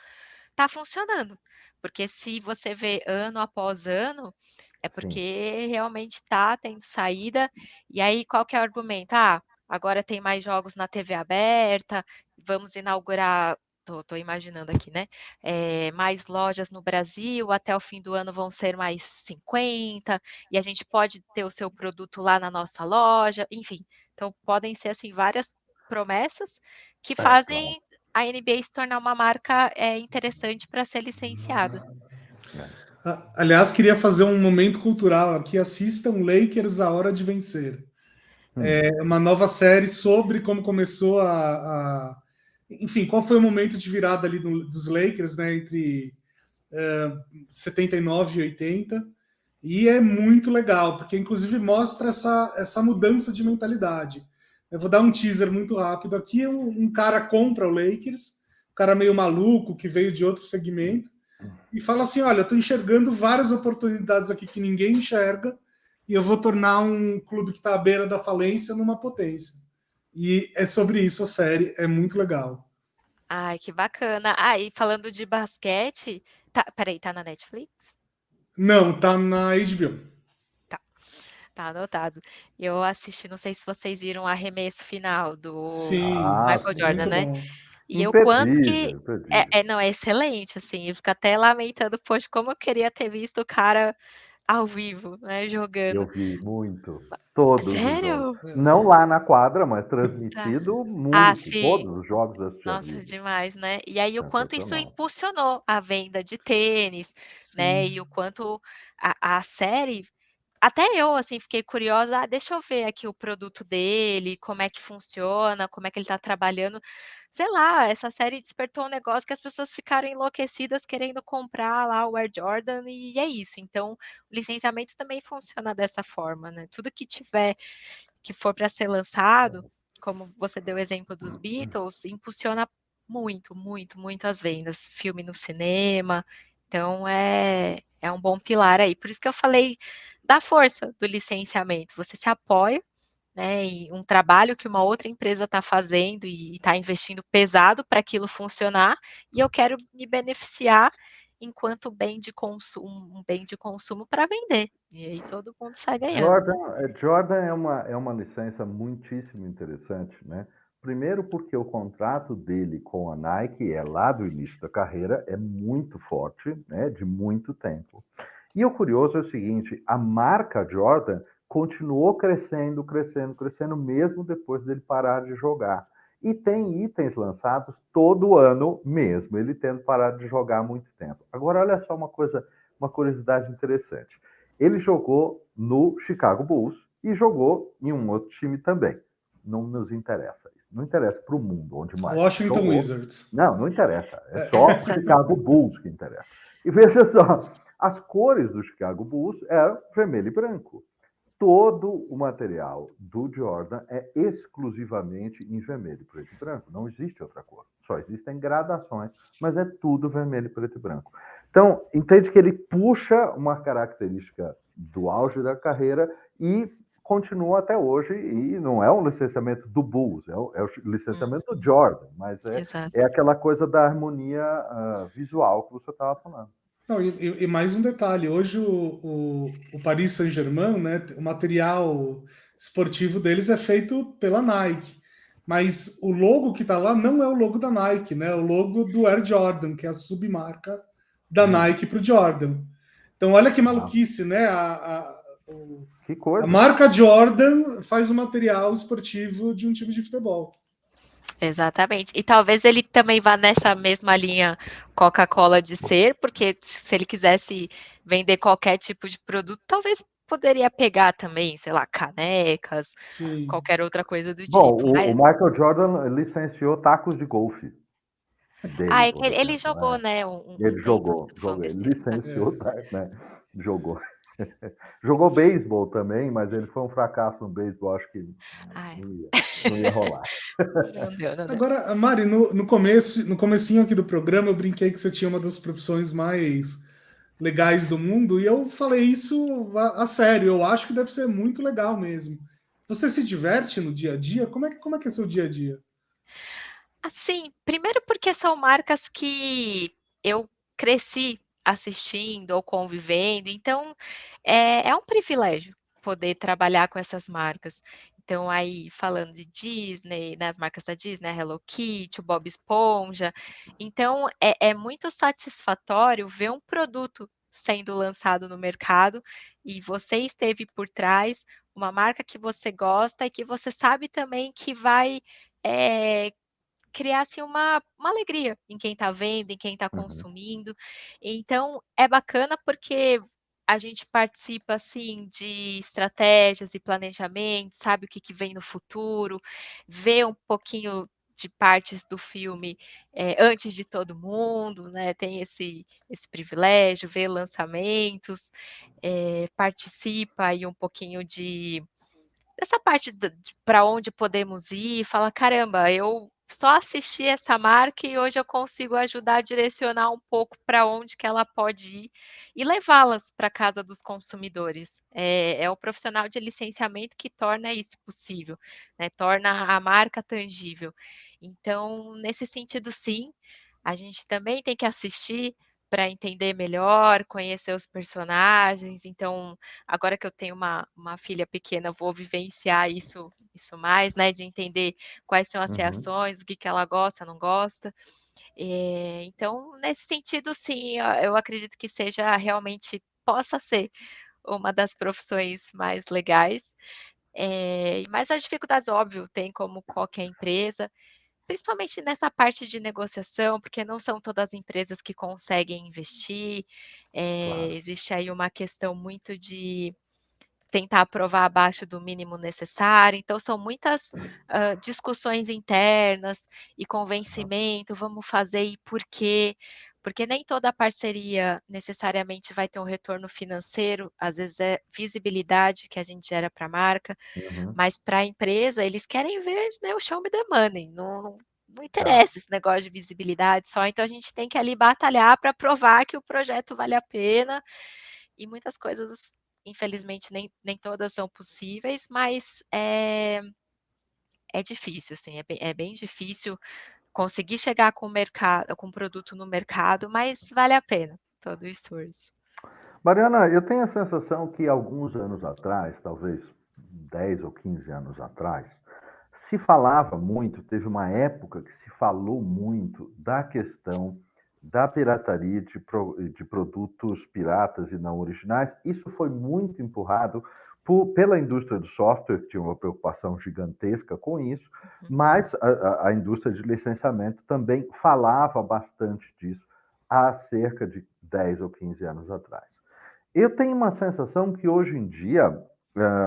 tá funcionando. Porque se você vê ano após ano, é Sim. porque realmente está tendo saída. E aí, qual que é o argumento? Agora tem mais jogos na TV aberta, vamos inaugurar, tô imaginando aqui, né? Mais lojas no Brasil, até o fim do ano vão ser mais 50, e a gente pode ter o seu produto lá na nossa loja, enfim. Então, podem ser, assim, várias promessas que Claro. fazem a NBA se tornar uma marca interessante para ser licenciada. Aliás, queria fazer um momento cultural aqui. Assistam Lakers, A Hora de Vencer. É uma nova série sobre como começou enfim, qual foi o momento de virada ali dos Lakers, né, entre 79 e 80. E é muito legal, porque inclusive mostra essa mudança de mentalidade. Eu vou dar um teaser muito rápido aqui. Um cara compra o Lakers, um cara meio maluco, que veio de outro segmento, e fala assim: olha, eu estou enxergando várias oportunidades aqui que ninguém enxerga, e eu vou tornar um clube que está à beira da falência numa potência. E é sobre isso a série, é muito legal. Ai, que bacana. E falando de basquete, peraí, tá na Netflix? Não, tá na HBO. Tá anotado. Eu assisti, não sei se vocês viram o arremesso final do Sim, Michael é Jordan, muito né? bom. E o quanto que Imperdível. não, é excelente, assim, eu fico até lamentando, poxa, como eu queria ter visto o cara ao vivo, né, Eu jogando. vi muito. Todos os jogos. Sério? Não lá na quadra, mas Tá. transmitido muito. Sim. Todos os jogos eu assisti ao Nossa, vivo. demais, né. E aí o quanto isso Sensacional. impulsionou a venda de tênis, né, Sim. e o quanto a série até eu, assim, fiquei curiosa, deixa eu ver aqui o produto dele, como é que funciona, como é que ele tá trabalhando. Sei lá, essa série despertou um negócio que as pessoas ficaram enlouquecidas querendo comprar lá o Air Jordan e é isso. Então, o licenciamento também funciona dessa forma, né. Tudo que for para ser lançado, como você deu o exemplo dos Beatles, impulsiona muito, muito, muito as vendas. Filme no cinema, então é um bom pilar aí. Por isso que eu falei da força do licenciamento. Você se apoia, né, em um trabalho que uma outra empresa está fazendo e está investindo pesado para aquilo funcionar, e eu quero me beneficiar enquanto um bem de consumo para vender. E aí todo mundo sai ganhando, né? Jordan é uma licença muitíssimo interessante, né? Primeiro porque o contrato dele com a Nike é lá do início da carreira, é muito forte, né? De muito tempo. E o curioso é o seguinte, a marca Jordan continuou crescendo, crescendo, crescendo, mesmo depois dele parar de jogar. E tem itens lançados todo ano mesmo, ele tendo parado de jogar há muito tempo. Agora, olha só uma curiosidade interessante. Ele jogou no Chicago Bulls e jogou em um outro time também. Não nos interessa isso. Não interessa para o mundo onde mais Washington jogou. Wizards. Não interessa. É só Chicago Bulls que interessa. E veja só, as cores do Chicago Bulls eram vermelho e branco. Todo o material do Jordan é exclusivamente em vermelho, preto e branco. Não existe outra cor. Só existem gradações, mas é tudo vermelho, preto e branco. Então, entende que ele puxa uma característica do auge da carreira e continua até hoje, e não é um licenciamento do Bulls, é o licenciamento do Jordan, mas é aquela coisa da harmonia visual que você estava falando. Não, e mais um detalhe, hoje o Paris Saint-Germain, né, o material esportivo deles é feito pela Nike, mas o logo que está lá não é o logo da Nike, né, é o logo do Air Jordan, que é a submarca da Nike para o Jordan. Então olha que maluquice, né, Que coisa. A marca Jordan faz o material esportivo de um time de futebol. Exatamente. E talvez ele também vá nessa mesma linha Coca-Cola de ser, porque se ele quisesse vender qualquer tipo de produto, talvez poderia pegar também, sei lá, canecas, Sim. qualquer outra coisa do Bom, tipo. o Michael Jordan licenciou tacos de golfe. Dele, por Ele exemplo, jogou, né? né, Ele um tempo, jogou, foi ele besteira. licenciou, né? Jogou. Jogou beisebol também, mas ele foi um fracasso no beisebol, acho que não ia rolar. Não deu. Agora, Mari, no comecinho aqui do programa, eu brinquei que você tinha uma das profissões mais legais do mundo, e eu falei isso a sério, eu acho que deve ser muito legal mesmo. Você se diverte no dia a dia? Como é que é seu dia a dia? Assim, primeiro porque são marcas que eu cresci assistindo ou convivendo, então é um privilégio poder trabalhar com essas marcas. Então aí falando de Disney, nas marcas da Disney, a Hello Kitty, o Bob Esponja, então é muito satisfatório ver um produto sendo lançado no mercado e você esteve por trás, uma marca que você gosta e que você sabe também que vai, eh, criar, assim, uma alegria em quem está vendo, em quem está Uhum, consumindo. Então, é bacana porque a gente participa, assim, de estratégias e planejamentos, sabe o que que vem no futuro, vê um pouquinho de partes do filme, antes de todo mundo, né, tem esse privilégio, vê lançamentos, participa aí um pouquinho dessa parte de pra onde podemos ir, fala: "Caramba, eu só assisti essa marca e hoje eu consigo ajudar a direcionar um pouco para onde que ela pode ir e levá-las para casa dos consumidores". É o profissional de licenciamento que torna isso possível, né, torna a marca tangível. Então, nesse sentido sim, a gente também tem que assistir para entender melhor, conhecer os personagens, então agora que eu tenho uma filha pequena, vou vivenciar isso mais, né, de entender quais são as uhum. reações, o que que ela gosta, não gosta. Então, nesse sentido, sim, eu acredito que seja realmente possa ser uma das profissões mais legais, mas as dificuldades, óbvio, tem como qualquer empresa, principalmente nessa parte de negociação, porque não são todas as empresas que conseguem investir, Claro. existe aí uma questão muito de tentar aprovar abaixo do mínimo necessário, então são muitas, discussões internas e convencimento, vamos fazer e por quê, porque nem toda parceria necessariamente vai ter um retorno financeiro, às vezes é visibilidade que a gente gera para a marca, Uhum. mas para a empresa eles querem ver, né, o show me the money, não Tá. interessa esse negócio de visibilidade só, então a gente tem que ali batalhar para provar que o projeto vale a pena, e muitas coisas, infelizmente, nem todas são possíveis, mas é difícil, assim, é bem difícil conseguir chegar com o produto no mercado, mas vale a pena todo o esforço. Mariana, eu tenho a sensação que alguns anos atrás, talvez 10 ou 15 anos atrás, se falava muito, teve uma época que se falou muito da questão da pirataria de produtos piratas e não originais. Isso foi muito empurrado pela indústria do software, que tinha uma preocupação gigantesca com isso, Uhum. mas a indústria de licenciamento também falava bastante disso há cerca de 10 ou 15 anos atrás. Eu tenho uma sensação que hoje em dia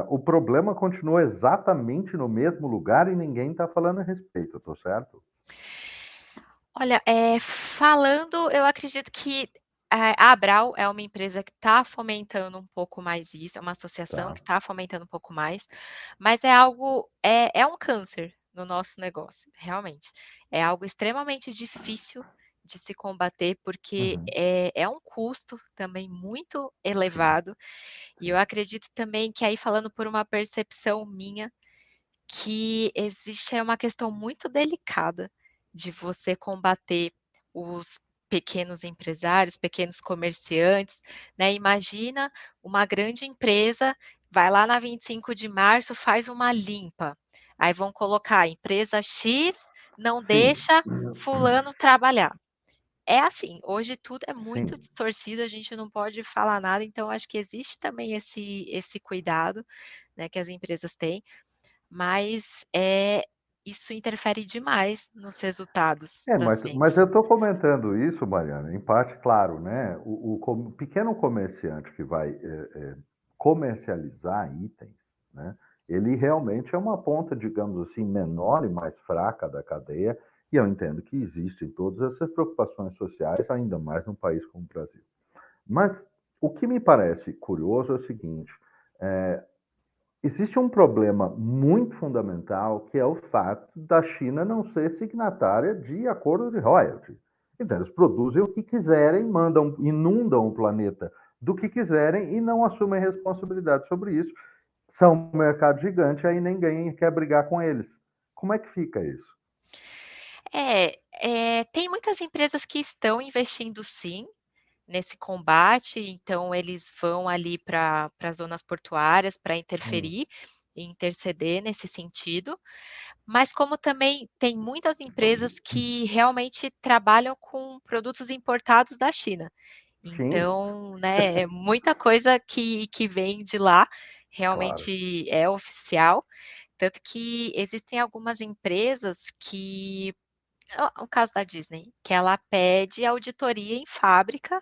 o problema continua exatamente no mesmo lugar e ninguém está falando a respeito, eu tô certo? Olha, falando, eu acredito que, a Abral é uma empresa que está fomentando um pouco mais isso, é uma associação Tá. que está fomentando um pouco mais, mas é algo é um câncer no nosso negócio, realmente. É algo extremamente difícil de se combater, porque Uhum. é um custo também muito Sim, elevado, e eu sim. acredito também que aí falando por uma percepção minha, que existe uma questão muito delicada de você combater os pequenos empresários, pequenos comerciantes, né. Imagina uma grande empresa, vai lá na 25 de março, faz uma limpa, aí vão colocar: "Empresa X não Sim, deixa fulano trabalhar". É assim, hoje tudo é muito sim. distorcido, a gente não pode falar nada, então acho que existe também esse cuidado, né, que as empresas têm. Mas, isso interfere demais nos resultados É, das mas vendas. eu estou comentando isso, Mariana, em parte, claro, né? O pequeno comerciante que vai comercializar itens, né? Ele realmente é uma ponta, digamos assim, menor e mais fraca da cadeia, e eu entendo que existem todas essas preocupações sociais, ainda mais num país como o Brasil. Mas o que me parece curioso é o seguinte: é, existe um problema muito fundamental, que é o fato da China não ser signatária de acordo de royalty. Então, eles produzem o que quiserem, mandam, inundam o planeta do que quiserem e não assumem responsabilidade sobre isso. São um mercado gigante, aí ninguém quer brigar com eles. Como é que fica isso? Tem muitas empresas que estão investindo sim, nesse combate, então eles vão ali para as zonas portuárias para Hum, interferir e interceder nesse sentido, mas como também tem muitas empresas que realmente trabalham com produtos importados da China. sim, Então, né, é muita coisa que vem de lá, claro. realmente é oficial, tanto que existem algumas empresas que o caso da Disney, que ela pede auditoria em fábrica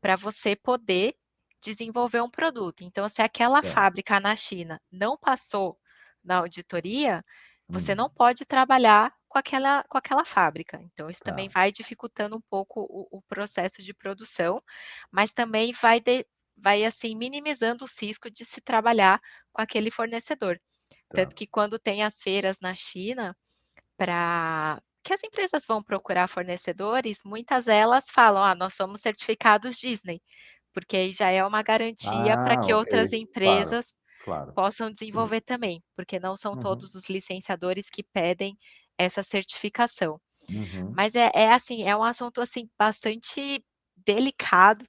para você poder desenvolver um produto. Então, se aquela Tá. fábrica na China não passou na auditoria, você Hum, não pode trabalhar com aquela fábrica. Então, isso também tá, vai dificultando um pouco o processo de produção, mas também vai assim minimizando o risco de se trabalhar com aquele fornecedor. tá. Tanto que quando tem as feiras na China, para que as empresas vão procurar fornecedores, muitas delas falam: "Ah, nós somos certificados Disney", porque aí já é uma garantia para Ah, que ok. outras Claro, empresas claro. possam desenvolver também, porque não são Uhum, todos os licenciadores que pedem essa certificação. uhum, Mas é assim, é um assunto, assim, bastante delicado,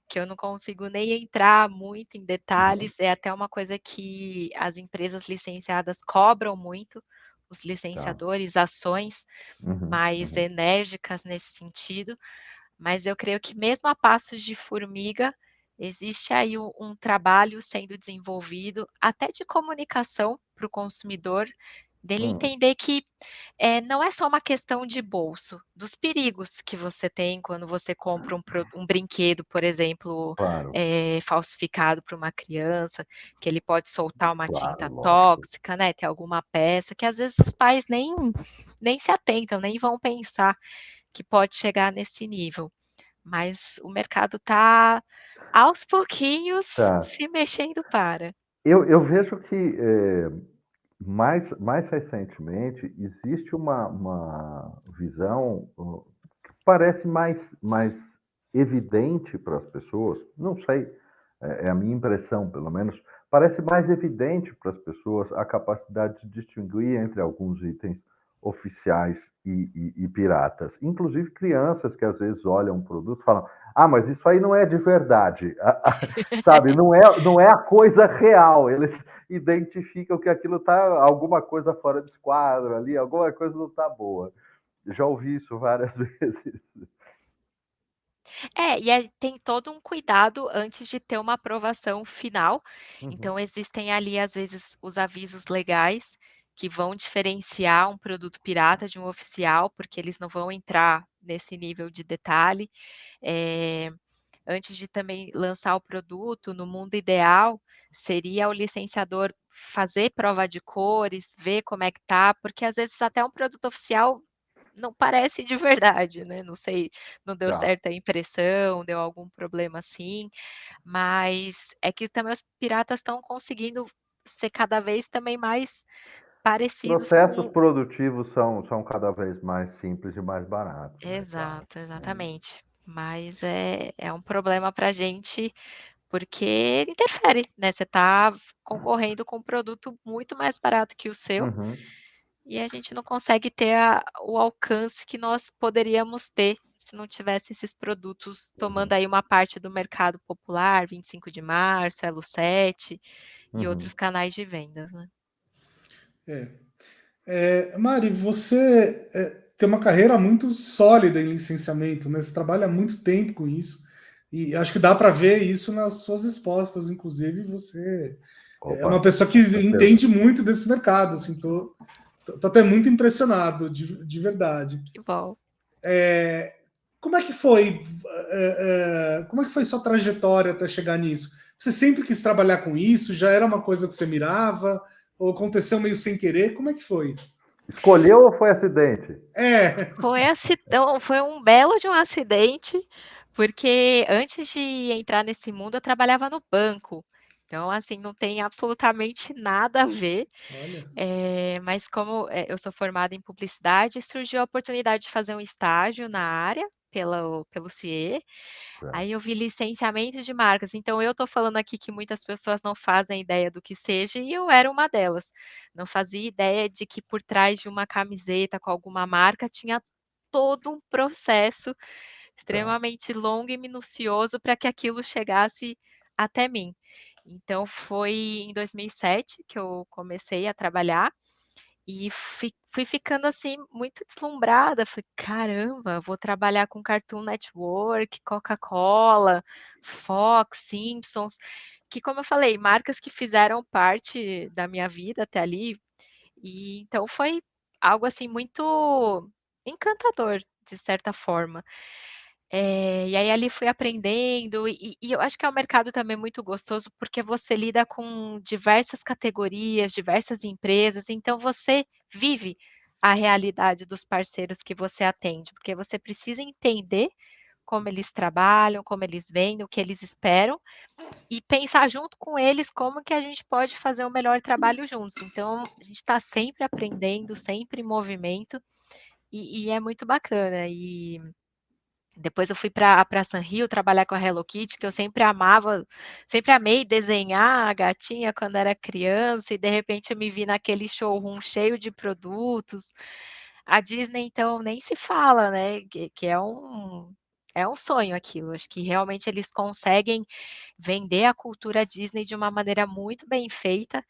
que eu não consigo nem entrar muito em detalhes, é até uma coisa que as empresas licenciadas cobram muito, os tá. licenciadores, ações Uhum, mais uhum, enérgicas nesse sentido, mas eu creio que mesmo a passos de formiga, existe aí um trabalho sendo desenvolvido, até de comunicação para o consumidor, dele hum, entender que não é só uma questão de bolso, dos perigos que você tem quando você compra um brinquedo, por exemplo, claro, falsificado para uma criança, que ele pode soltar uma claro, tinta lógico. tóxica, né, ter alguma peça que às vezes os pais nem se atentam, nem vão pensar que pode chegar nesse nível. Mas o mercado está, aos pouquinhos, Tá. se mexendo para. Eu vejo que, mais recentemente, existe uma visão, que parece mais evidente para as pessoas, não sei, é a minha impressão, pelo menos, parece mais evidente para as pessoas a capacidade de distinguir entre alguns itens oficiais e piratas. Inclusive crianças que às vezes olham um produto e falam: "Ah, mas isso aí não é de verdade", sabe, não é a coisa real. Eles identificam que aquilo está alguma coisa fora de esquadro ali, alguma coisa não está boa. Já ouvi isso várias vezes. E aí tem todo um cuidado antes de ter uma aprovação final, Uhum, então existem ali, às vezes, os avisos legais, que vão diferenciar um produto pirata de um oficial, porque eles não vão entrar nesse nível de detalhe. Eh, Antes de também lançar o produto, no mundo ideal, seria o licenciador fazer prova de cores, ver como é que tá, porque às vezes até um produto oficial não parece de verdade, né, não sei, não deu tá. certa impressão, deu algum problema assim, mas é que também os piratas estão conseguindo ser cada vez também mais parecidos Processos com. produtivos são cada vez mais simples e mais baratos, né, claro. Exato, exatamente. Mas é um problema para a gente, porque interfere, né, você está concorrendo com um produto muito mais barato que o seu, Uhum, e a gente não consegue ter o alcance que nós poderíamos ter se não tivesse esses produtos tomando uhum, aí uma parte do mercado popular, 25 de março, Elo7 e uhum. outros canais de vendas, né. É. Mari, você tem uma carreira muito sólida em licenciamento, né? Você trabalha há muito tempo com isso, e acho que dá para ver isso nas suas respostas, inclusive você é Opa, uma pessoa que com certeza. entende muito desse mercado, assim, tô até muito impressionado, de verdade. Que bom. Como é que foi, como é que foi sua trajetória até chegar nisso? Você sempre quis trabalhar com isso? Já era uma coisa que você mirava? Ou aconteceu meio sem querer? Como é que foi? Escolheu ou foi acidente? É, Foi um belo de um acidente, porque antes de entrar nesse mundo eu trabalhava no banco, então assim, não tem absolutamente nada a ver, olha, mas como, eu sou formada em publicidade, surgiu a oportunidade de fazer um estágio na área, pelo CIE. Certo. Aí eu vi licenciamento de marcas, então eu estou falando aqui que muitas pessoas não fazem ideia do que seja, e eu era uma delas. Não fazia ideia de que por trás de uma camiseta com alguma marca tinha todo um processo extremamente longo e minucioso para que aquilo chegasse até mim. Então foi em 2007 que eu comecei a trabalhar e fui ficando, assim, muito deslumbrada, falei: "Caramba, vou trabalhar com Cartoon Network, Coca-Cola, Fox, Simpsons", que como eu falei, marcas que fizeram parte da minha vida até ali, e então foi algo, assim, muito encantador, de certa forma. E aí ali fui aprendendo e eu acho que é um mercado também muito gostoso, porque você lida com diversas categorias, diversas empresas, então você vive a realidade dos parceiros que você atende, porque você precisa entender como eles trabalham, como eles vendem, o que eles esperam, e pensar junto com eles como que a gente pode fazer o melhor trabalho juntos. Então, a gente está sempre aprendendo, sempre em movimento, e é muito bacana. E depois eu fui para Sanrio trabalhar com a Hello Kitty, que eu sempre amei desenhar a gatinha quando era criança, e de repente eu me vi naquele showroom cheio de produtos. A Disney, então, nem se fala, né, que é um sonho aquilo. Acho que realmente eles conseguem vender a cultura Disney de uma maneira muito bem feita,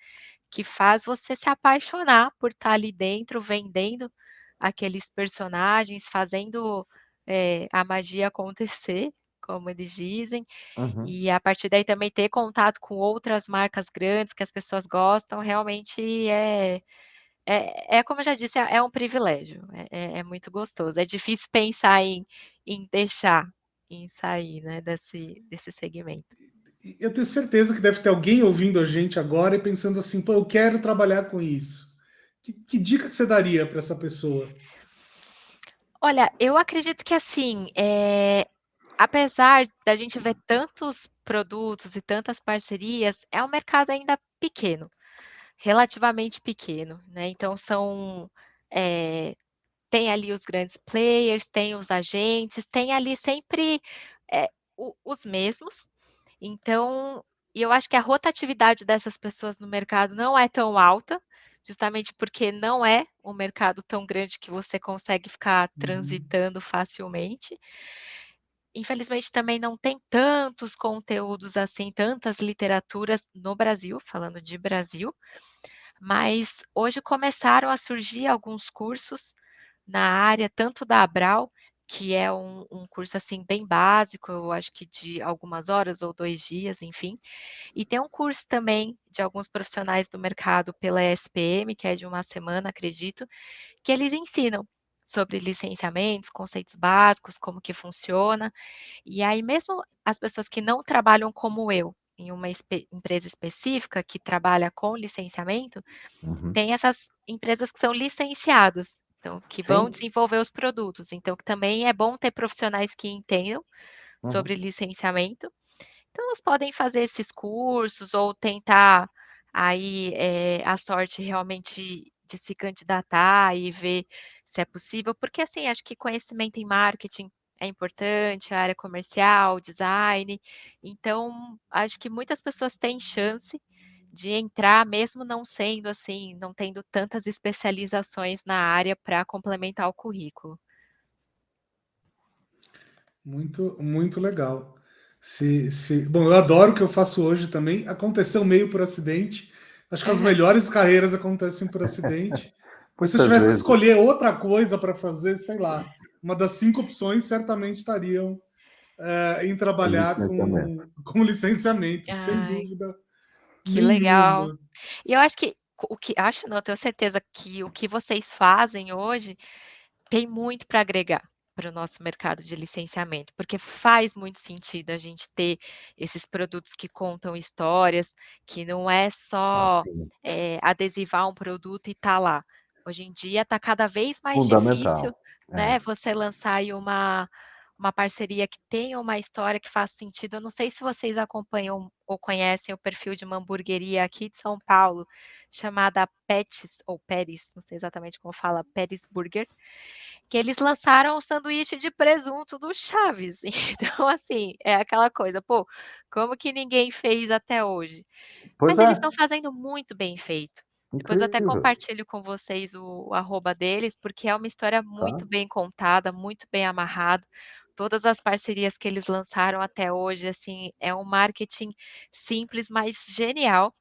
que faz você se apaixonar por estar ali dentro, vendendo aqueles personagens, fazendo, a magia acontecer, como eles dizem, Uhum. e a partir daí também ter contato com outras marcas grandes que as pessoas gostam, realmente é como eu já disse, é um privilégio, é muito gostoso. É difícil pensar em deixar, em sair, né, desse segmento. Eu tenho certeza que deve ter alguém ouvindo a gente agora e pensando assim, pô, eu quero trabalhar com isso. Que dica que você daria para essa pessoa? Olha, eu acredito que assim, apesar da gente ver tantos produtos e tantas parcerias, é um mercado ainda pequeno, relativamente pequeno, né, então eh, tem ali os grandes players, tem os agentes, tem ali sempre, eh, os mesmos, então e eu acho que a rotatividade dessas pessoas no mercado não é tão alta, justamente porque não é um mercado tão grande que você consegue ficar Uhum. transitando facilmente. Infelizmente também não tem tantos conteúdos assim, tantas literaturas no Brasil, falando de Brasil, mas hoje começaram a surgir alguns cursos na área, tanto da Abral, que é um curso, assim, bem básico, eu acho que de algumas horas ou 2 dias, enfim, e tem um curso também de alguns profissionais do mercado pela ESPM, que é de uma semana, acredito, que eles ensinam sobre licenciamentos, conceitos básicos, como que funciona. E aí mesmo as pessoas que não trabalham como eu, em uma empresa específica que trabalha com licenciamento, Uhum. tem essas empresas que são licenciadas, então que vão Sim. desenvolver os produtos, então que também é bom ter profissionais que entendam Uhum. sobre licenciamento. Então elas podem fazer esses cursos ou tentar aí, a sorte realmente de se candidatar e ver se é possível, porque assim, acho que conhecimento em marketing é importante, a área comercial, design, então acho que muitas pessoas têm chance de entrar mesmo não sendo assim, não tendo tantas especializações na área para complementar o currículo. Muito, muito legal. Bom, eu adoro o que eu faço hoje também. Aconteceu meio por acidente. Acho que as Aham. melhores carreiras acontecem por acidente. Mas se eu Muitas tivesse que vezes. escolher outra coisa para fazer, sei lá, uma das 5 opções certamente estariam em trabalhar Licenciamento. com licenciamento, sem Ai, dúvida que legal. nenhuma. E eu acho que o que acho não, eu tenho certeza que o que vocês fazem hoje tem muito para agregar para o nosso mercado de licenciamento, porque faz muito sentido a gente ter esses produtos que contam histórias, que não é só, Assim, adesivar um produto e tá lá. Hoje em dia está cada vez mais difícil, fundamental. É. né, você lançar aí uma parceria que tenha uma história que faça sentido. Eu não sei se vocês acompanham ou conhecem o perfil de uma hamburgueria aqui de São Paulo, chamada Patties ou Patties, não sei exatamente como fala, Patties Burger, que eles lançaram o sanduíche de presunto do Chaves. Então, assim, é aquela coisa, pô, como que ninguém fez até hoje? Pois Mas é, eles estão fazendo muito bem feito. Depois eu até incrível, compartilho com vocês o arroba deles, porque é uma história tá? muito bem contada, muito bem amarrada. Todas as parcerias que eles lançaram até hoje, assim, é um marketing simples, mas genial,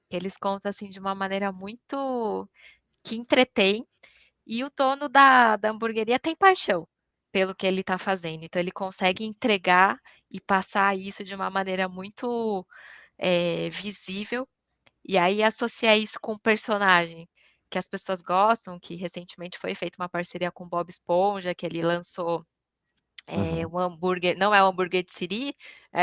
que eles contam, assim, de uma maneira muito que entretém, e o dono da hamburgueria tem paixão pelo que ele está fazendo, então ele consegue entregar e passar isso de uma maneira muito, visível, e aí associar isso com um personagem que as pessoas gostam, que recentemente foi feita uma parceria com o Bob Esponja, que ele lançou Uhum. o hambúrguer não é o hambúrguer de siri,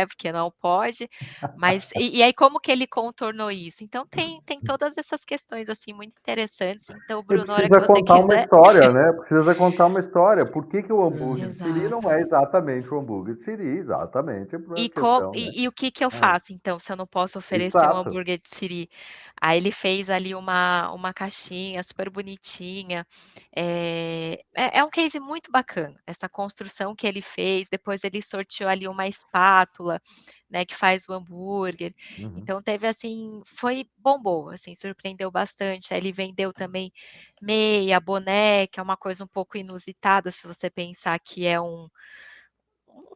porque não pode, mas e aí como que ele contornou isso? Então tem todas essas questões, assim, muito interessantes, então E Bruno, a hora que precisa você contar uma quiser história, né? Precisa contar uma história. Por que que o É. hambúrguer de siri não exato. é exatamente o hambúrguer de siri? Exatamente por a E questão, né? o que que eu É, faço então, se eu não posso oferecer um exato. hambúrguer de siri? Aí ele fez ali uma caixinha super bonitinha, é um case muito bacana, essa construção que ele fez, depois ele sorteou ali uma espátula, né, que faz o hambúrguer, Uhum. então teve assim bombou, assim, surpreendeu bastante, aí ele vendeu também meia, boné, que é uma coisa um pouco inusitada se você pensar que é um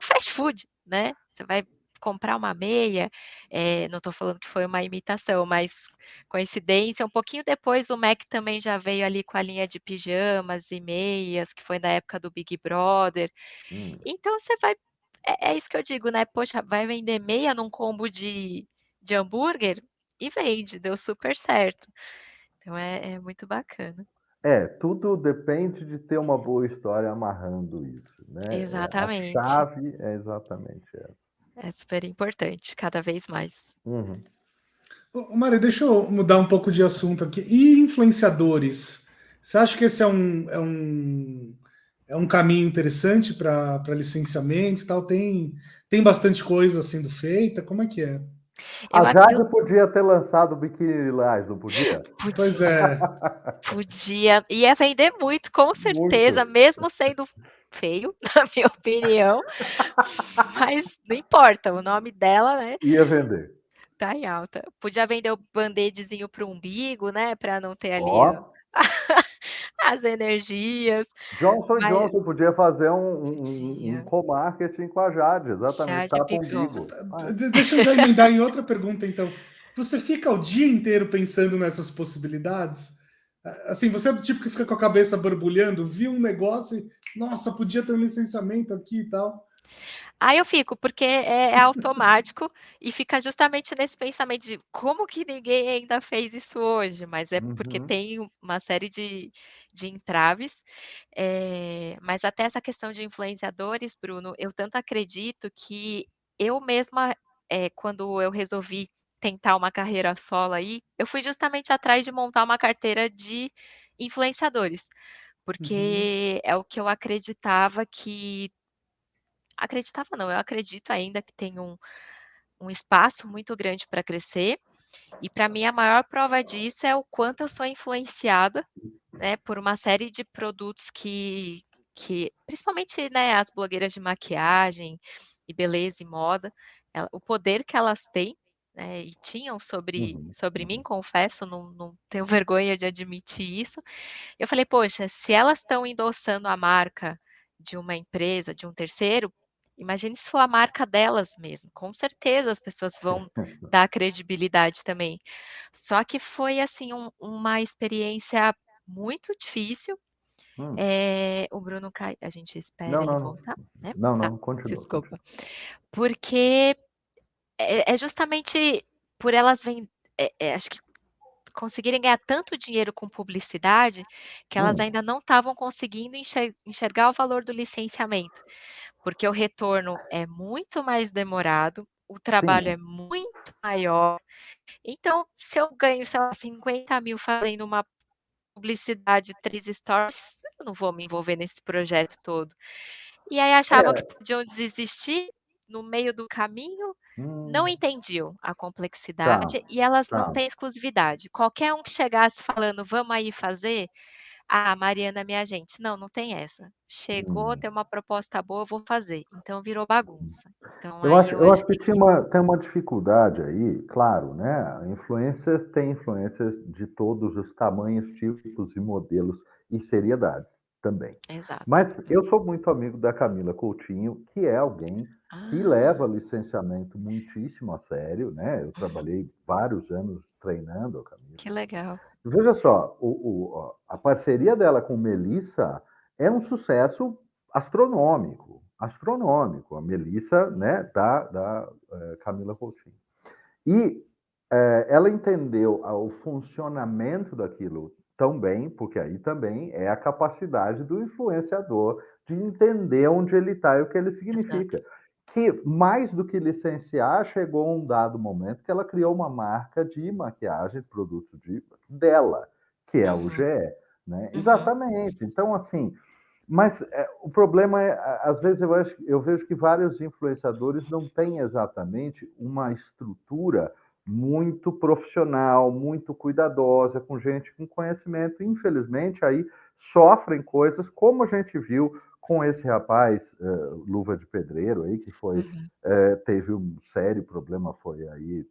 fast food, né, você vai comprar uma meia, não estou falando que foi uma imitação, mas coincidência, um pouquinho depois o Mac também já veio ali com a linha de pijamas e meias, que foi na época do Big Brother. Hum. Então você vai é isso que eu digo, né, poxa, vai vender meia num combo de hambúrguer? E vende, deu super certo. Então é muito bacana. É, tudo depende de ter uma boa história amarrando isso, né? A Exatamente. chave é exatamente essa. É super importante, cada vez mais. Uhum. Ô, Mário, deixa eu mudar um pouco de assunto aqui. E influenciadores? Você acha que esse é um caminho interessante para licenciamento e tal? Tem bastante coisa sendo feita? Como é que é? A Eu Jade podia ter lançado o Biquíni Lilás, não podia? Pois podia. é. Podia, ia vender muito, com certeza, Muito. mesmo sendo feio, na minha opinião, mas não importa, o nome dela, né, Ia vender. tá em alta. Podia vender o band-aidzinho para o umbigo, né, para não ter ali Ó, as energias, Johnson mas Johnson podia fazer um podia. co-marketing com a Jade, exatamente, Jade tapa Picon. umbigo. Ah, Deixa eu já emendar em outra pergunta, então. Você fica o dia inteiro pensando nessas possibilidades? Assim, você é do tipo que fica com a cabeça borbulhando, viu um negócio e, nossa, podia ter um licenciamento aqui e tal. Aí eu fico, porque é automático e fica justamente nesse pensamento de: "Como que ninguém ainda fez isso hoje?", mas é porque uhum, tem uma série de entraves, mas até essa questão de influenciadores, Bruno, eu tanto acredito que eu mesma, quando eu resolvi tentar uma carreira solo aí, eu fui justamente atrás de montar uma carteira de influenciadores, Uhum, porque é o que eu acreditava não, eu acredito ainda que tem um espaço muito grande para crescer, e para mim a maior prova disso é o quanto eu sou influenciada, né, por uma série de produtos que principalmente, né, as blogueiras de maquiagem e beleza e moda, o poder que elas têm, né, e tinham uhum, sobre mim, uhum. confesso, não tenho vergonha de admitir isso. Eu falei: "Poxa, se elas estão endossando a marca de uma empresa, de um terceiro, imagine se for a marca delas mesmo, com certeza as pessoas vão dar credibilidade também". Só que foi, assim, uma experiência muito difícil, o Bruno cai a gente espera Não, ele não, não. voltar, né? Não, Tá, não, continua, desculpa. continua. Porque é justamente por elas acho que conseguirem ganhar tanto dinheiro com publicidade, que elas Hum, ainda não estavam conseguindo enxergar o valor do licenciamento, porque o retorno é muito mais demorado, o trabalho sim. é muito maior. Então, se eu ganho, sei lá, 50.000 fazendo uma publicidade 3 stories, eu não vou me envolver nesse projeto todo. E aí achavam que É, podiam desistir no meio do caminho, não hum, entendiam a tá, complexidade e elas não tá. têm exclusividade. Qualquer um que chegasse falando: "Vamos aí fazer", Ah, Mariana, minha gente, não, não tem essa. Chegou, Hum. tem uma proposta boa, eu vou fazer. Então virou bagunça. Então Eu aí acho, eu eu acho acho que que tem uma dificuldade aí, claro, né? Influências têm influências de todos os tamanhos, tipos e modelos e seriedades também. exato. Mas eu sou muito amigo da Camila Coutinho, que é alguém que leva Ah, licenciamento muitíssimo a sério, né? Eu uhum, trabalhei vários anos treinando a Camila. que legal. Veja só, a parceria dela com Melissa é um sucesso astronômico, astronômico. A Melissa, né, da Camila Coutinho. E ela entendeu o funcionamento daquilo tão bem, porque aí também é a capacidade do influenciador de entender onde ele está e o que ele Exato. significa. Que mais do que licenciar, chegou um dado momento que ela criou uma marca de maquiagem, produto dela, que é o Uhum, GE, né? uhum, Exatamente. Então, assim, mas o problema é, às vezes eu vejo que vários influenciadores não têm exatamente uma estrutura muito profissional, muito cuidadosa, com gente com conhecimento. Infelizmente, aí sofrem coisas como a gente viu com esse rapaz, Luva de Pedreiro, aí, que foi, uhum. teve um sério problema, foi aí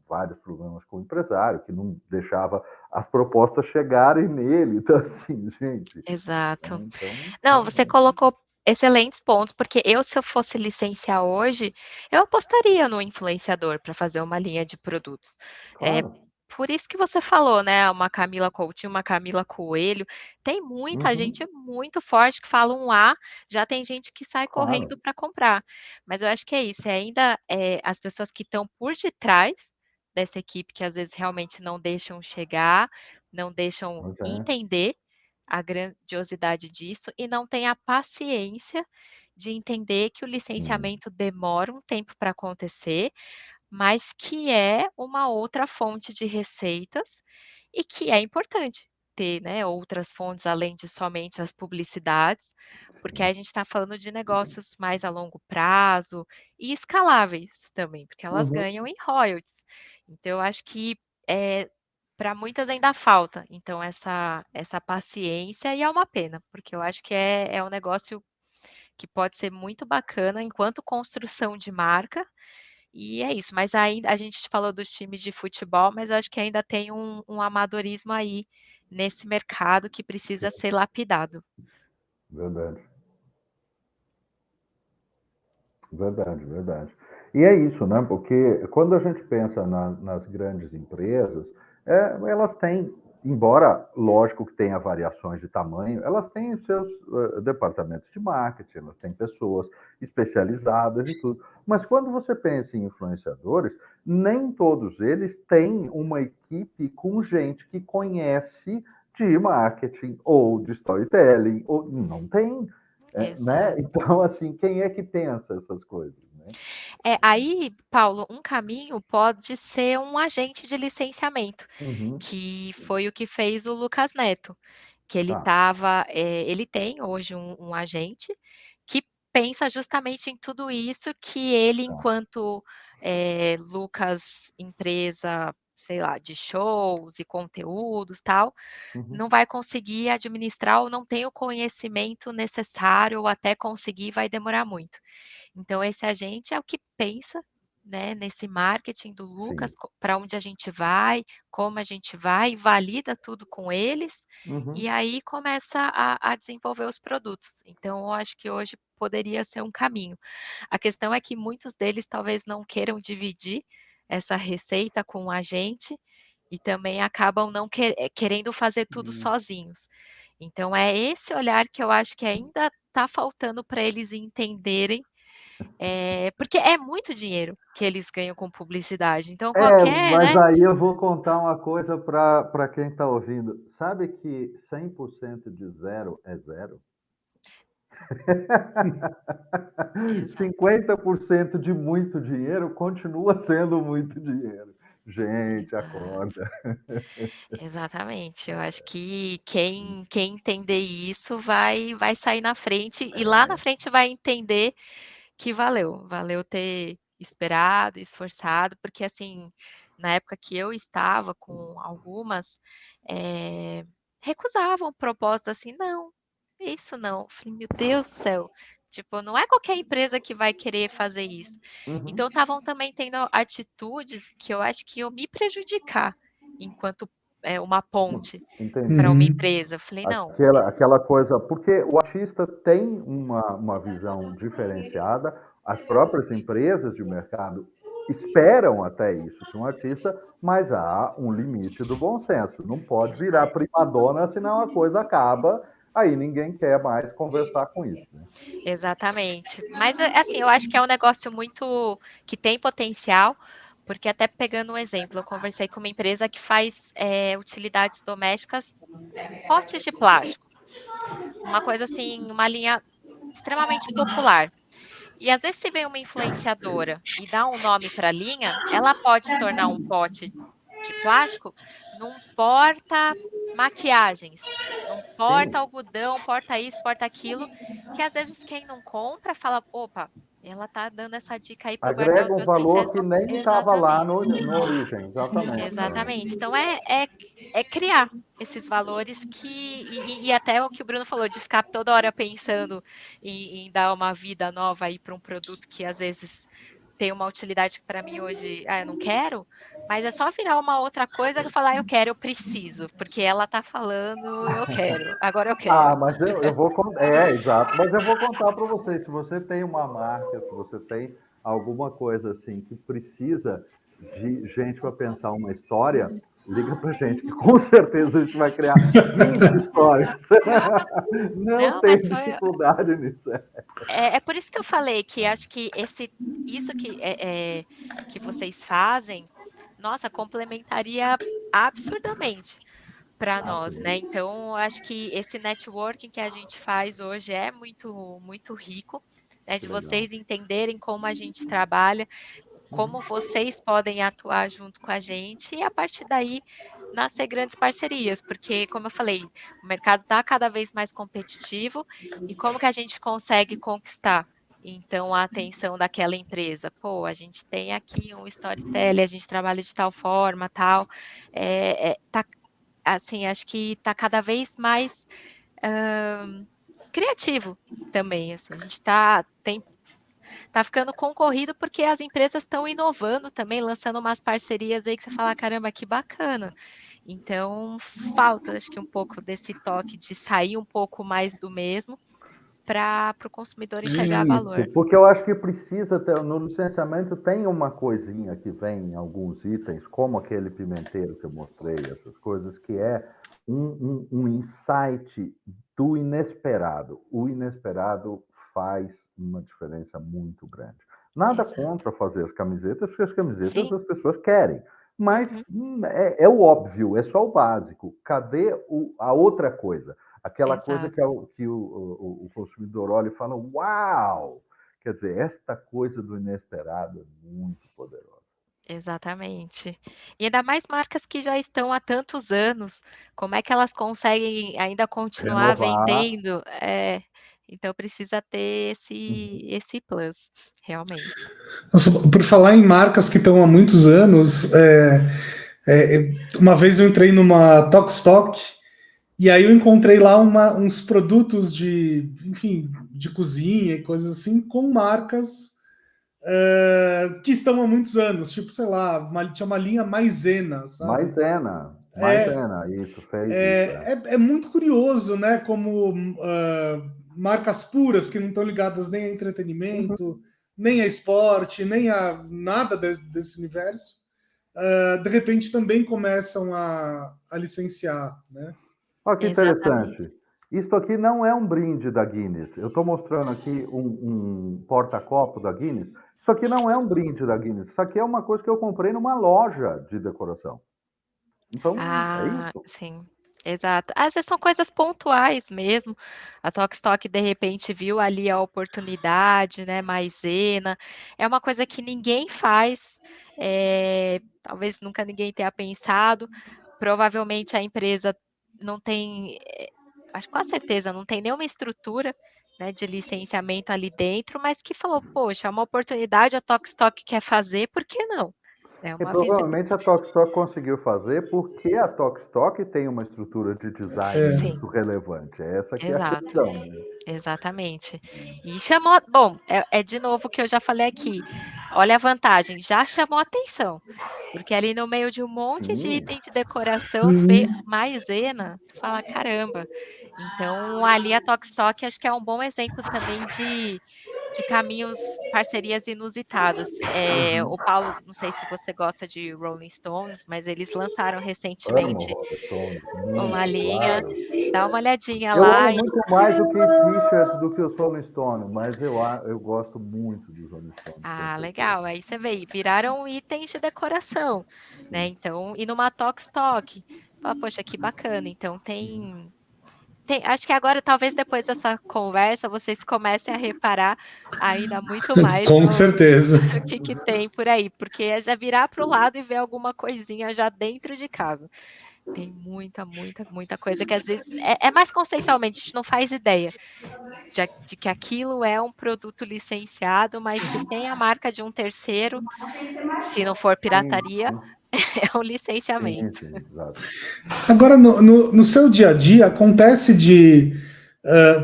vários problemas com o empresário, que não deixava as propostas chegarem nele. Então, assim, gente, Exato. né? Então, Não, você realmente, colocou excelentes pontos, porque eu, se eu fosse licenciar hoje, eu apostaria no influenciador para fazer uma linha de produtos. É claro. por isso que você falou, né, uma Camila Coutinho, uma Camila Coelho, tem muita Uhum, gente muito forte que fala um A, já tem gente que sai claro. correndo para comprar. Mas eu acho que é isso, é ainda, as pessoas que estão por detrás dessa equipe, que às vezes realmente não deixam chegar, não deixam Pois é. entender a grandiosidade disso e não tem a paciência de entender que o Sim. licenciamento demora um tempo para acontecer, mas que é uma outra fonte de receitas e que é importante ter, né, outras fontes além de somente as publicidades, porque aí Sim. a gente está falando de negócios mais a longo prazo e escaláveis também, porque elas Uhum. ganham em royalties. Então eu acho que, para muitas ainda falta, então essa paciência e é uma pena, porque eu acho que é um negócio que pode ser muito bacana enquanto construção de marca, e é isso, mas ainda a gente falou dos times de futebol, mas eu acho que ainda tem um amadorismo aí, nesse mercado que precisa Sim, ser lapidado. verdade. Verdade, verdade. E é isso, né? Porque quando a gente pensa nas grandes empresas, elas têm, embora lógico que tenha variações de tamanho, elas têm os seus departamentos de marketing, elas têm pessoas especializadas e tudo. Mas quando você pensa em influenciadores, nem todos eles têm uma equipe com gente que conhece de marketing ou de storytelling, ou não tem. Né? Exato. Então, assim, quem é que pensa essas coisas, né? Aí, Paulo, um caminho pode ser um agente de licenciamento, Uhum. que foi o que fez o Lucas Neto, que Tá, ele tem hoje um agente que pensa justamente em tudo isso que ele tá. enquanto, Lucas empresa, sei lá, de shows e conteúdos, tal, Uhum. não vai conseguir administrar ou não tem o conhecimento necessário ou até conseguir vai demorar muito. Então esse agente é o que pensa, né, nesse marketing do Sim. Lucas, para onde a gente vai, como a gente vai, valida tudo com eles, e Uhum. aí começa a desenvolver os produtos. Então eu acho que hoje poderia ser um caminho. A questão é que muitos deles talvez não queiram dividir essa receita com a gente, e também acabam não querendo fazer tudo Hum. sozinhos. Então é esse olhar que eu acho que ainda está faltando para eles entenderem, porque é muito dinheiro que eles ganham com publicidade, então qualquer, Mas né. aí eu vou contar uma coisa para quem está ouvindo. Sabe que 100% de zero é zero? Exato, 50% de muito dinheiro continua sendo muito dinheiro. Gente, exato. acorda. Exatamente, eu acho que quem entender isso vai sair na frente e lá na frente vai entender que valeu ter esperado, esforçado, porque assim, na época que eu estava com algumas, eh, recusavam propostas assim, não, isso não. Eu falei, meu Deus do céu. Tipo, não é qualquer empresa que vai querer fazer isso. Então, estavam também tendo atitudes que eu acho que iam me prejudicar enquanto uma ponte Entendi. para uma Uhum. empresa. Eu falei, não. Aquela coisa, porque o artista tem uma visão diferenciada, as próprias empresas de mercado esperam até isso de um artista, mas há um limite do bom senso. Não pode virar primadona, senão a coisa acaba, aí ninguém quer mais conversar com isso. Né? Exatamente. Mas, assim, eu acho que é um negócio muito que tem potencial, porque até pegando um exemplo, eu conversei com uma empresa que faz utilidades domésticas, potes de plástico. Uma coisa assim, uma linha extremamente popular. E às vezes, se vem uma influenciadora e dá um nome para a linha, ela pode tornar um pote de plástico num porta-maquiagens, num Sim, porta-algodão, porta isso, porta aquilo, que às vezes quem não compra fala, opa, ela tá dando essa dica aí para eu guardar os agrega um meus princesas. valor que nem estava lá Exatamente. no origem, exatamente. Exatamente. Então é criar esses valores e até o que o Bruno falou, de ficar toda hora pensando em dar uma vida nova aí para um produto que às vezes tem uma utilidade que para mim hoje, eu não quero, mas é só virar uma outra coisa que eu falar, eu quero, eu preciso, porque ela tá falando, eu quero, agora eu quero. Mas eu vou contar. Exato. Mas eu vou contar para você. Se você tem uma marca, se você tem alguma coisa assim que precisa de gente para pensar uma história, liga para gente, que com certeza a gente vai criar 20 histórias. Não Não, tem mas foi, dificuldade nisso. é por isso que eu falei que acho que isso que vocês fazem, nossa, complementaria absurdamente para nós, né? Então, acho que esse networking que a gente faz hoje é muito, muito rico, né? De Legal. vocês entenderem como a gente trabalha, como vocês podem atuar junto com a gente e a partir daí nascer grandes parcerias, porque, como eu falei, o mercado está cada vez mais competitivo e como que a gente consegue conquistar, então, a atenção daquela empresa? Pô, a gente tem aqui um storytelling, a gente trabalha de tal forma, tal, tá, assim, acho que está cada vez mais criativo também, assim, a gente está ficando concorrido porque as empresas estão inovando também, lançando umas parcerias aí que você fala, caramba, que bacana. Então, falta, acho que um pouco desse toque de sair um pouco mais do mesmo para o consumidor enxergar valor. Isso, porque eu acho que precisa ter, no licenciamento tem uma coisinha que vem em alguns itens, como aquele pimenteiro que eu mostrei, essas coisas, que é um insight do inesperado. O inesperado faz uma diferença muito grande. Nada Exato. contra fazer as camisetas, porque as camisetas Sim. as pessoas querem. Mas Uhum. é o óbvio, é só o básico. Cadê a outra coisa? Aquela coisa Exato. que o consumidor olha e fala, uau! Quer dizer, esta coisa do inesperado é muito poderosa. Exatamente. E ainda mais marcas que já estão há tantos anos, como é que elas conseguem ainda continuar Renovar. vendendo? Então precisa ter esse plus, realmente. Nossa, por falar em marcas que estão há muitos anos, uma vez eu entrei numa Tokstok e aí eu encontrei lá uns produtos de, enfim, de cozinha e coisas assim, com marcas que estão há muitos anos, tipo, sei lá, tinha uma linha Maisena, sabe? Maisena, isso, fez isso. É muito curioso, né? Como marcas puras que não estão ligadas nem a entretenimento, nem a esporte, nem a nada desse universo, de repente também começam a licenciar, né? Olha que Exatamente. interessante. Isso aqui não é um brinde da Guinness. Eu estou mostrando aqui um porta-copo da Guinness. Isso aqui não é um brinde da Guinness. Isso aqui é uma coisa que eu comprei numa loja de decoração. Então, é isso. Sim, exato. Às vezes são coisas pontuais mesmo. A Tokstok, de repente, viu ali a oportunidade, né, maisena. É uma coisa que ninguém faz, talvez nunca ninguém tenha pensado. Provavelmente a empresa não tem, acho que com certeza não tem nenhuma estrutura, né, de licenciamento ali dentro, mas que falou: "Poxa, é uma oportunidade, a Tokstok quer fazer, por que não?". É E uma provavelmente a visibilidade. Tok Tok conseguiu fazer porque a Tok Tok tem uma estrutura de design É. Sim, muito relevante. Essa que é a exato. questão, né? Exatamente. E chamou, bom, é de novo o que eu já falei aqui. Olha a vantagem, já chamou atenção, porque ali no meio de um monte de Sim, item de decoração, você vê Hum, maisena, você fala: "Caramba". Então, ali a Tokstok acho que é um bom exemplo também de caminhos, parcerias inusitadas. O Paulo, não sei se você gosta de Rolling Stones, mas eles lançaram amo recentemente Rolling Stones, uma muito, linha. claro. Dá uma olhadinha Eu lá. amo muito mais o Keith Richards do que o Rolling Stone, mas eu gosto muito dos Rolling Stones, com Ah, certeza. legal. Aí você vê, viraram itens de decoração, né, então e numa Tokstok, fala: "Poxa, que bacana". Então tem acho que agora talvez depois dessa conversa vocês comecem a reparar ainda muito mais com no certeza. o que tem por aí, porque é já virar para o lado e ver alguma coisinha já dentro de casa. Tem muita, muita, muita coisa que às vezes é mais conceitualmente, a gente não faz ideia de que aquilo é um produto licenciado, mas se tem a marca de um terceiro, se não for Sim, pirataria, sim, é um sim, licenciamento. sim, exato. Agora, no seu dia a dia, acontece de,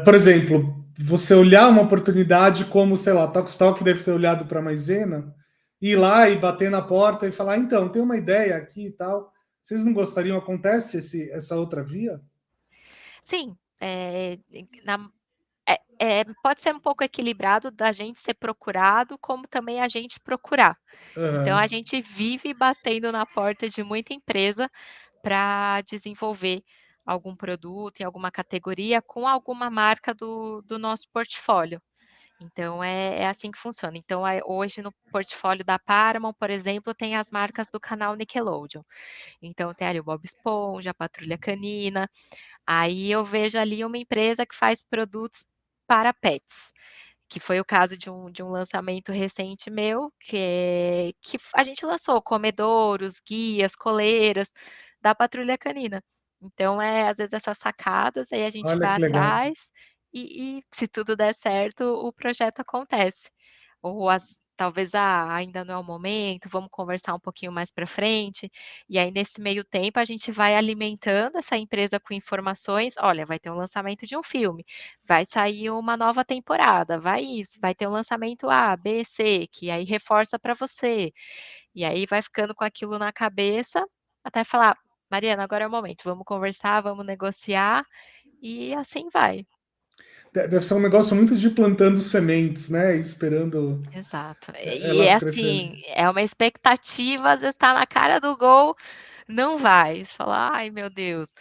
por exemplo, você olhar uma oportunidade como, sei lá, Tokstok deve ter olhado para a Maisena, ir lá e bater na porta e falar, então, tem uma ideia aqui e tal. Vocês não gostariam? Acontece essa outra via? Sim, na pode ser um pouco equilibrado da gente ser procurado, como também a gente procurar. Então a Aham. gente vive batendo na porta de muita empresa para desenvolver algum produto em alguma categoria com alguma marca do nosso portfólio. Então é assim que funciona. Então, hoje no portfólio da Paramount, por exemplo, tem as marcas do canal Nickelodeon. Então tem ali o Bob Esponja, a Patrulha Canina. Aí eu vejo ali uma empresa que faz produtos para pets, que foi o caso de um lançamento recente meu, que a gente lançou comedouros, guias, coleiras da Patrulha Canina. Então, às vezes essas sacadas, aí a gente Olha vai que legal. atrás e se tudo der certo, o projeto acontece. Ou talvez, ainda não é o momento, vamos conversar um pouquinho mais para frente. E aí, nesse meio tempo, a gente vai alimentando essa empresa com informações: "Olha, vai ter um lançamento de um filme, vai sair uma nova temporada, vai isso, vai ter um lançamento A, B, C", que aí reforça para você. E aí vai ficando com aquilo na cabeça, até falar: "Mariana, agora é o momento, vamos conversar, vamos negociar", e assim vai. Deve ser um negócio muito de plantando sementes, né? Esperando Exato. E é elas assim, crescerem. é uma expectativa, às vezes está na cara do gol, não vai. Você fala: "Ai, meu Deus,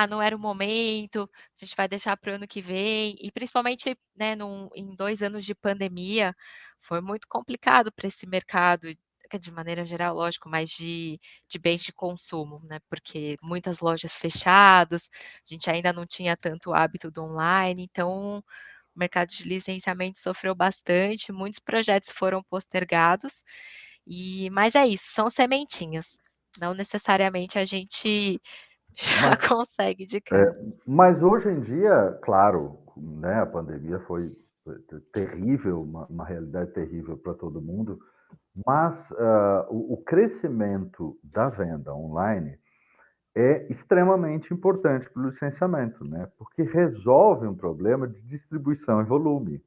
não era o momento, a gente vai deixar para o ano que vem", e principalmente, né, em 2 anos de pandemia, foi muito complicado para esse mercado, que de maneira geral, lógico, mas de bens de consumo, né, porque muitas lojas fechadas, a gente ainda não tinha tanto hábito do online, então o mercado de licenciamento sofreu bastante, muitos projetos foram postergados, mas é isso, são sementinhas, não necessariamente a gente já Mas, consegue de é, cara. mas hoje em dia, claro, né, a pandemia foi terrível, uma realidade terrível para todo mundo, mas o crescimento da venda online é extremamente importante para o licenciamento, né? Porque resolve um problema de distribuição e volume,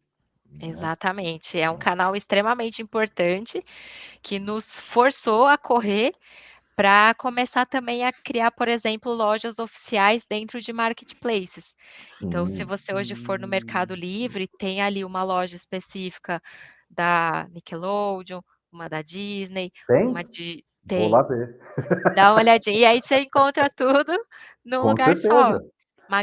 né? Exatamente, é um canal extremamente importante, que nos forçou a correr para começar também a criar, por exemplo, lojas oficiais dentro de marketplaces. Então, se Sim, você hoje for no Mercado Livre, tem ali uma loja específica da Nickelodeon, uma da Disney, uma tem? de Vou lá tem, ver. dá uma olhadinha, e aí você encontra tudo num Com lugar só. certeza.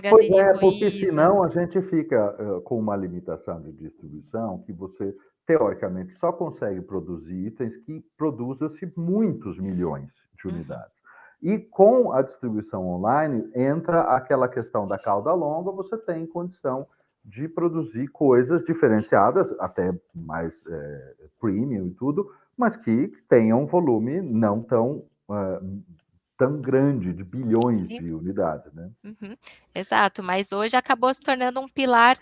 Pois Magazine é, porque Luiza. senão a gente fica com uma limitação de distribuição que você, teoricamente, só consegue produzir itens que produza-se muitos milhões de Uhum. unidades. E com a distribuição online, entra aquela questão da cauda longa, você tem condição de produzir coisas diferenciadas, até mais premium e tudo, mas que tenham um volume não tão grande, de bilhões Sim. de unidades, né? Uhum, exato, mas hoje acabou se tornando um pilar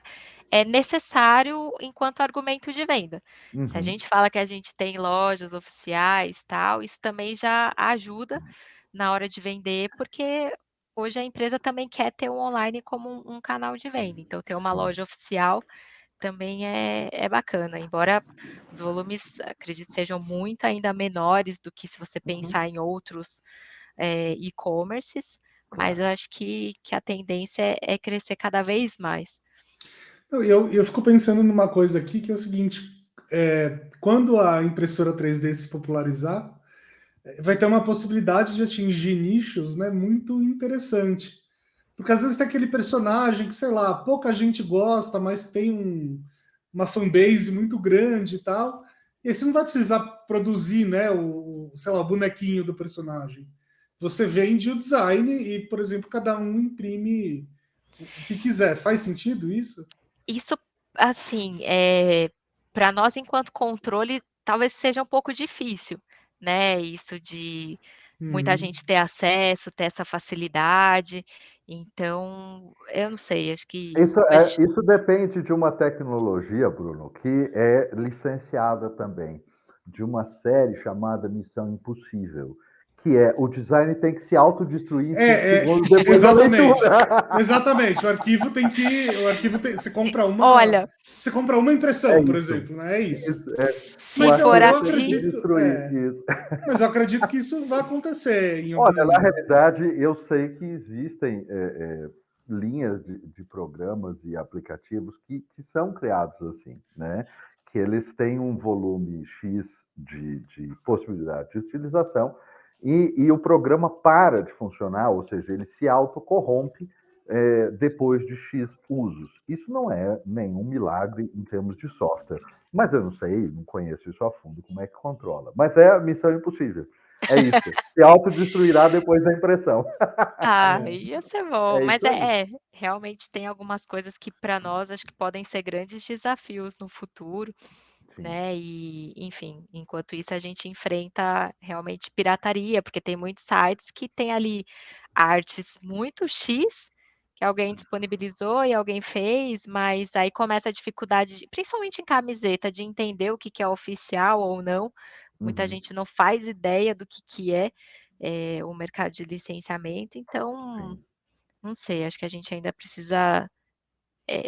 é necessário enquanto argumento de venda. Se a Uhum. gente fala que a gente tem lojas oficiais, tal, isso também já ajuda na hora de vender, porque hoje a empresa também quer ter o online como um canal de venda, então ter uma Sim. loja oficial também é bacana, embora os volumes, acredito, sejam muito ainda menores do que se você Uhum. pensar em outros, e-commerces, mas Claro. eu acho que a tendência é crescer cada vez mais. Eu fico pensando numa coisa aqui que é o seguinte: quando a impressora 3D se popularizar, vai ter uma possibilidade de atingir nichos, né, muito interessante. Porque às vezes tem aquele personagem que, sei lá, pouca gente gosta, mas tem uma fanbase muito grande e tal. E aí você não vai precisar produzir, né, sei lá, o bonequinho do personagem. Você vende o design e, por exemplo, cada um imprime o que quiser. Faz sentido isso? Isso, assim, pra nós enquanto controle, talvez seja um pouco difícil, né, isso de muita Uhum. gente ter acesso, ter essa facilidade, então, eu não sei, acho que mas Isso depende de uma tecnologia, Bruno, que é licenciada também, de uma série chamada Missão Impossível, que é o design tem que se autodestruir em 5 segundos depois da Exatamente. leitura. Exatamente. olha, você compra uma É impressão, por isso. exemplo, né? É isso. Isso, é. O se Mas for eu arquivo tem que assim, acredito, destruir. Isso. mas eu acredito que isso vai acontecer em Olha, na algum. realidade, eu sei que existem linhas de programas e aplicativos que são criados assim, né? Que eles têm um volume X de possibilidade de utilização e o programa para de funcionar, ou seja, ele se autocorrompe depois de X usos. Isso não é nenhum milagre em termos de software, mas eu não sei, não conheço isso a fundo, como é que controla. Mas é a missão impossível. É isso. Se autodestruirá depois da impressão. ia ser bom, É mas isso aí. realmente tem algumas coisas que para nós acho que podem ser grandes desafios no futuro. Sim. Né, e enfim, enquanto isso a gente enfrenta realmente pirataria, porque tem muitos sites que tem ali artes muito X, que alguém disponibilizou e alguém fez, mas aí começa a dificuldade principalmente em camiseta, de entender o que que é oficial ou não. Muita Uhum. gente não faz ideia do que é, o mercado de licenciamento, então, Sim. não sei, acho que a gente ainda precisa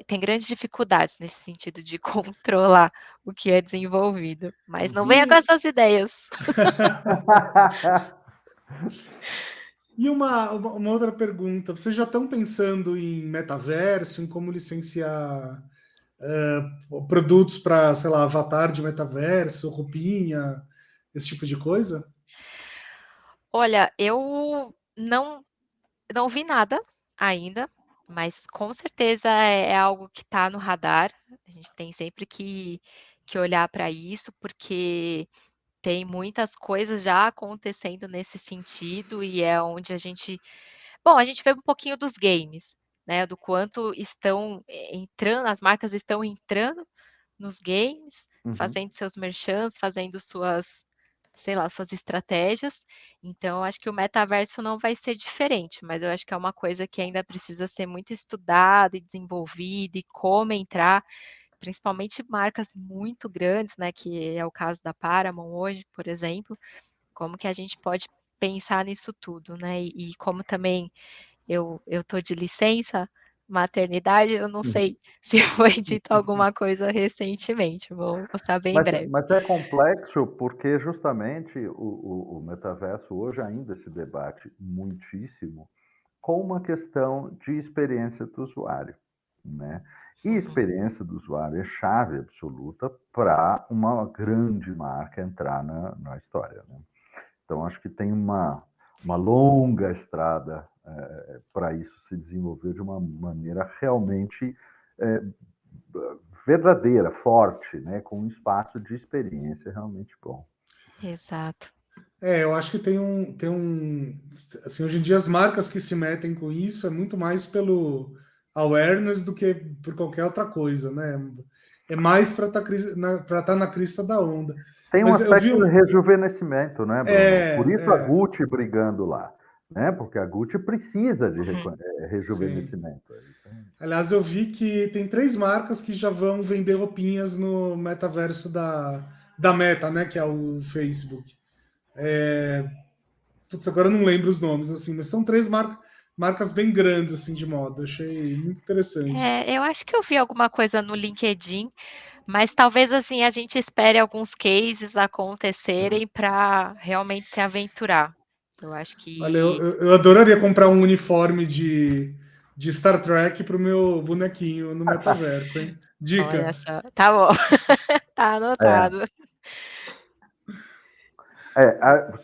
tem grandes dificuldades nesse sentido de controlar o que é desenvolvido, mas não venha com E, essas ideias. e uma outra pergunta: vocês já estão pensando em metaverso, em como licenciar produtos para, sei lá, avatar de metaverso, roupinha, esse tipo de coisa? Olha, eu não vi nada ainda, mas com certeza é algo que está no radar. A gente tem sempre que olhar para isso, porque tem muitas coisas já acontecendo nesse sentido e é onde a gente vê um pouquinho dos games, né, do quanto estão entrando as marcas estão entrando nos games, Uhum. fazendo seus merchans, fazendo suas, sei lá, suas estratégias. Então eu acho que o metaverso não vai ser diferente, mas eu acho que é uma coisa que ainda precisa ser muito estudada e desenvolvida e como entrar, principalmente marcas muito grandes, né, que é o caso da Paramount hoje, por exemplo, como que a gente pode pensar nisso tudo, né, e como também eu tô de licença maternidade, eu não sei se foi dito alguma coisa recentemente, vou saber em breve. Mas é complexo porque justamente o metaverso hoje ainda se debate muitíssimo com uma questão de experiência do usuário, né? E Uhum. experiência do usuário é chave absoluta para uma grande marca entrar na história, né? Então, acho que tem uma Sim, longa estrada para isso se desenvolver de uma maneira realmente é, verdadeira, forte, né? Com um espaço de experiência realmente bom. exato. Eu acho que assim, hoje em dia as marcas que se metem com isso é muito mais pelo awareness do que por qualquer outra coisa, né? É mais para estar na crista da onda. Tem um Mas eu vi aspecto de rejuvenescimento, né, Bruno? Por isso a é, Gucci brigando lá. né? Porque a Gucci precisa de Uhum. rejuvenescimento. Aliás, eu vi que tem 3 marcas que já vão vender roupinhas no metaverso da Meta, né? Que é o Facebook. Putz, agora eu não lembro os nomes, assim, mas são 3 marcas bem grandes, assim, de moda. Achei muito interessante. Eu acho que eu vi alguma coisa no LinkedIn, mas talvez, assim, a gente espere alguns cases acontecerem para realmente se aventurar. Eu acho Olha, que eu adoraria comprar um uniforme de Star Trek pro meu bonequinho no metaverso, hein? olha Dica. só, tá bom, tá É, anotado.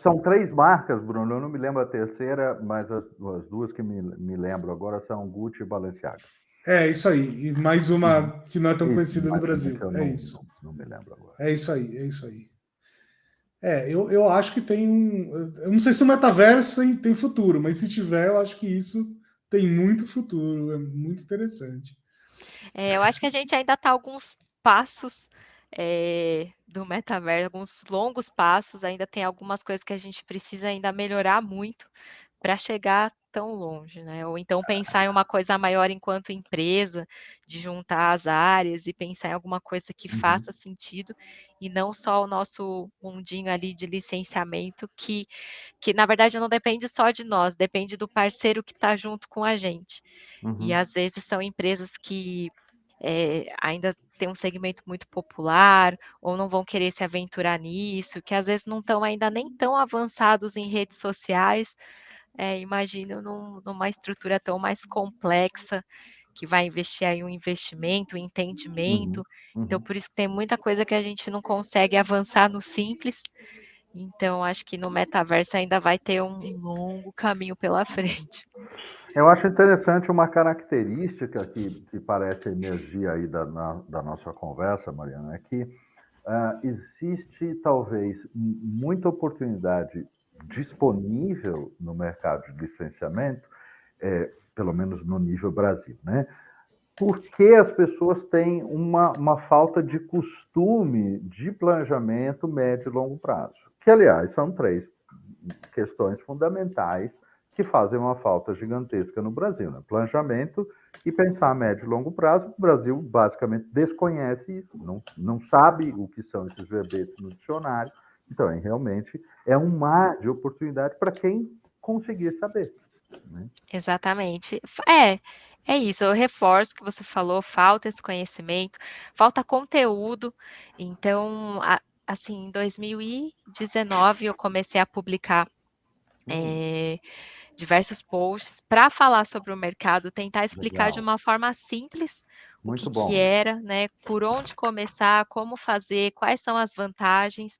são 3 marcas, Bruno. Eu não me lembro a terceira, mas as 2 que me lembro agora são Gucci e Balenciaga. É isso aí. E mais Uhum. uma que não é tão Isso, conhecida no mais uma que Brasil. eu É isso. não me lembro agora. É isso aí, é isso aí. Eu acho que tem um. Eu não sei se o metaverso tem futuro, mas se tiver, eu acho que isso tem muito futuro. É muito interessante. Eu acho que a gente ainda está alguns passos, do metaverso, alguns longos passos, ainda tem algumas coisas que a gente precisa ainda melhorar muito para chegar tão longe, né. Ou então pensar em uma coisa maior enquanto empresa, de juntar as áreas e pensar em alguma coisa que Uhum, faça sentido, e não só o nosso mundinho ali de licenciamento que na verdade não depende só de nós, depende do parceiro que está junto com a gente. E uhum, às vezes são empresas que, ainda têm um segmento muito popular, ou não vão querer se aventurar nisso, que às vezes não estão ainda nem tão avançados em redes sociais, imagino numa estrutura tão mais complexa, que vai investir aí um investimento, um uhum, entendimento. Então uhum. por isso que tem muita coisa que a gente não consegue avançar no simples, então acho que no metaverso ainda vai ter um longo caminho pela frente. Eu acho interessante uma característica que parece emergir aí da nossa conversa, Mariana, é que existe talvez muita oportunidade disponível no mercado de licenciamento, pelo menos no nível Brasil, né? Porque as pessoas têm uma falta de costume de planejamento médio e longo prazo, que, aliás, são 3 questões fundamentais que fazem uma falta gigantesca no Brasil, né? Planejamento e pensar a médio e longo prazo. O Brasil basicamente desconhece isso, não sabe o que são esses verbetes no dicionário. Então, realmente é um mar de oportunidade para quem conseguir saber, né? Exatamente. É isso, eu reforço o que você falou, falta esse conhecimento, falta conteúdo. Então, assim, em 2019 eu comecei a publicar, eh, diversos posts para falar sobre o mercado, tentar explicar de Legal, uma forma simples o muito que bom. era, né, por onde começar, como fazer, quais são as vantagens,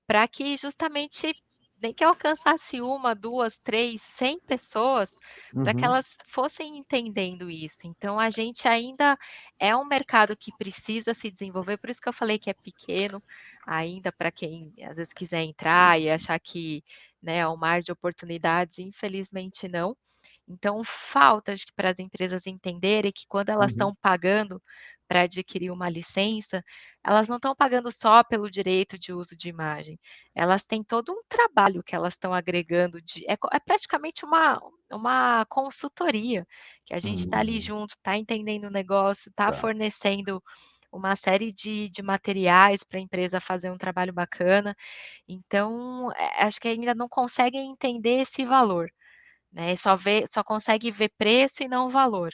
para que justamente nem que eu alcançasse uma, 2, 3, 100 pessoas, para que Uhum, elas fossem entendendo isso. Então a gente ainda é um mercado que precisa se desenvolver, por isso que eu falei que é pequeno ainda para quem às vezes quiser entrar e achar que, né, é um mar de oportunidades, infelizmente não. Então falta, acho que para as empresas entenderem que quando elas uhum, estão pagando para adquirir uma licença, elas não estão pagando só pelo direito de uso de imagem, elas têm todo um trabalho que elas estão agregando é praticamente uma consultoria, que a gente está ali uhum, junto, está entendendo o negócio, está tá. fornecendo uma série de materiais para a empresa fazer um trabalho bacana, então, acho que ainda não conseguem entender esse valor, né, só consegue ver preço e não valor.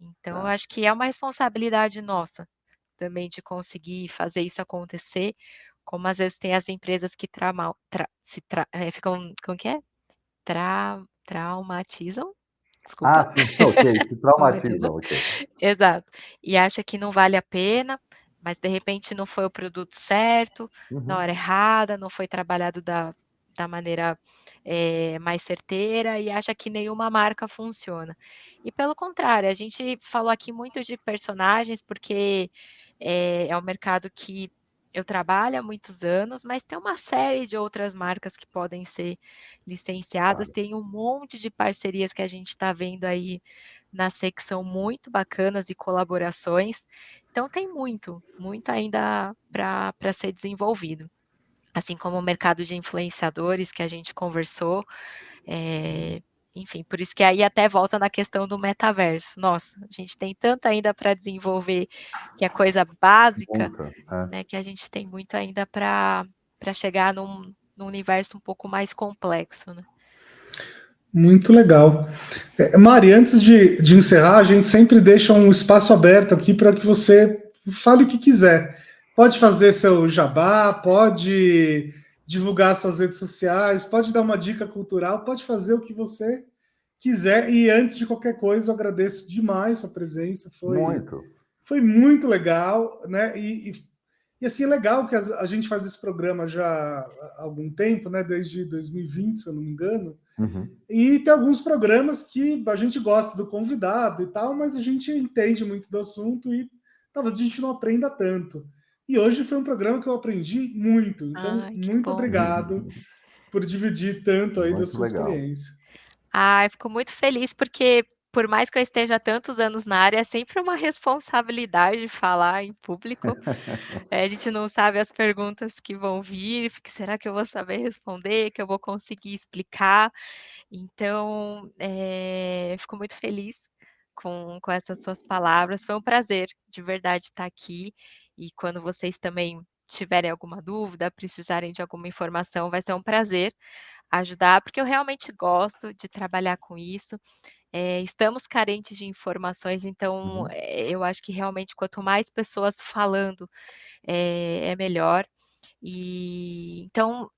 Então eu Tá. acho que é uma responsabilidade nossa, também de conseguir fazer isso acontecer, como às vezes tem as empresas que tramal tra se tra ficam como que é? Traumatizam? Desculpa, Ah, sim, ok, se traumatizam, traumatizam, ok. exato. E acha que não vale a pena, mas de repente não foi o produto certo, na Uhum, hora errada, não foi trabalhado da maneira, mais certeira e acha que nenhuma marca funciona. E pelo contrário, a gente falou aqui muito de personagens, porque, é um mercado que eu trabalho há muitos anos, mas tem uma série de outras marcas que podem ser licenciadas, claro. tem um monte de parcerias que a gente está vendo aí na secção muito bacanas e colaborações, então tem muito ainda para ser desenvolvido. Assim como o mercado de influenciadores que a gente conversou, enfim, por isso que aí até volta na questão do metaverso. Nossa, a gente tem tanto ainda para desenvolver, que é coisa básica, né, que a gente tem muito ainda para chegar num universo um pouco mais complexo, né? Muito legal. Mari, antes de encerrar, a gente sempre deixa um espaço aberto aqui para que você fale o que quiser. Pode fazer seu jabá, pode divulgar suas redes sociais, pode dar uma dica cultural, pode fazer o que você quiser. E antes de qualquer coisa, eu agradeço demais sua presença. Foi muito legal, né? E assim, é legal que a gente faz esse programa já há algum tempo, né? Desde 2020, se eu não me engano. Uhum. E tem alguns programas que a gente gosta do convidado e tal, mas a gente entende muito do assunto e talvez a gente não aprenda tanto. E hoje foi um programa que eu aprendi muito. Então, Ai, que muito bom. obrigado por dividir tanto aí da Muito sua legal. experiência. Eu fico muito feliz porque, por mais que eu esteja há tantos anos na área, é sempre uma responsabilidade falar em público. A gente não sabe as perguntas que vão vir, fica, será que eu vou saber responder, que eu vou conseguir explicar? Então, fico muito feliz com essas suas palavras. Foi um prazer, de verdade, estar aqui. E quando vocês também tiverem alguma dúvida, precisarem de alguma informação, vai ser um prazer ajudar, porque eu realmente gosto de trabalhar com isso. Estamos carentes de informações, então, eu acho que realmente quanto mais pessoas falando, é melhor. E então,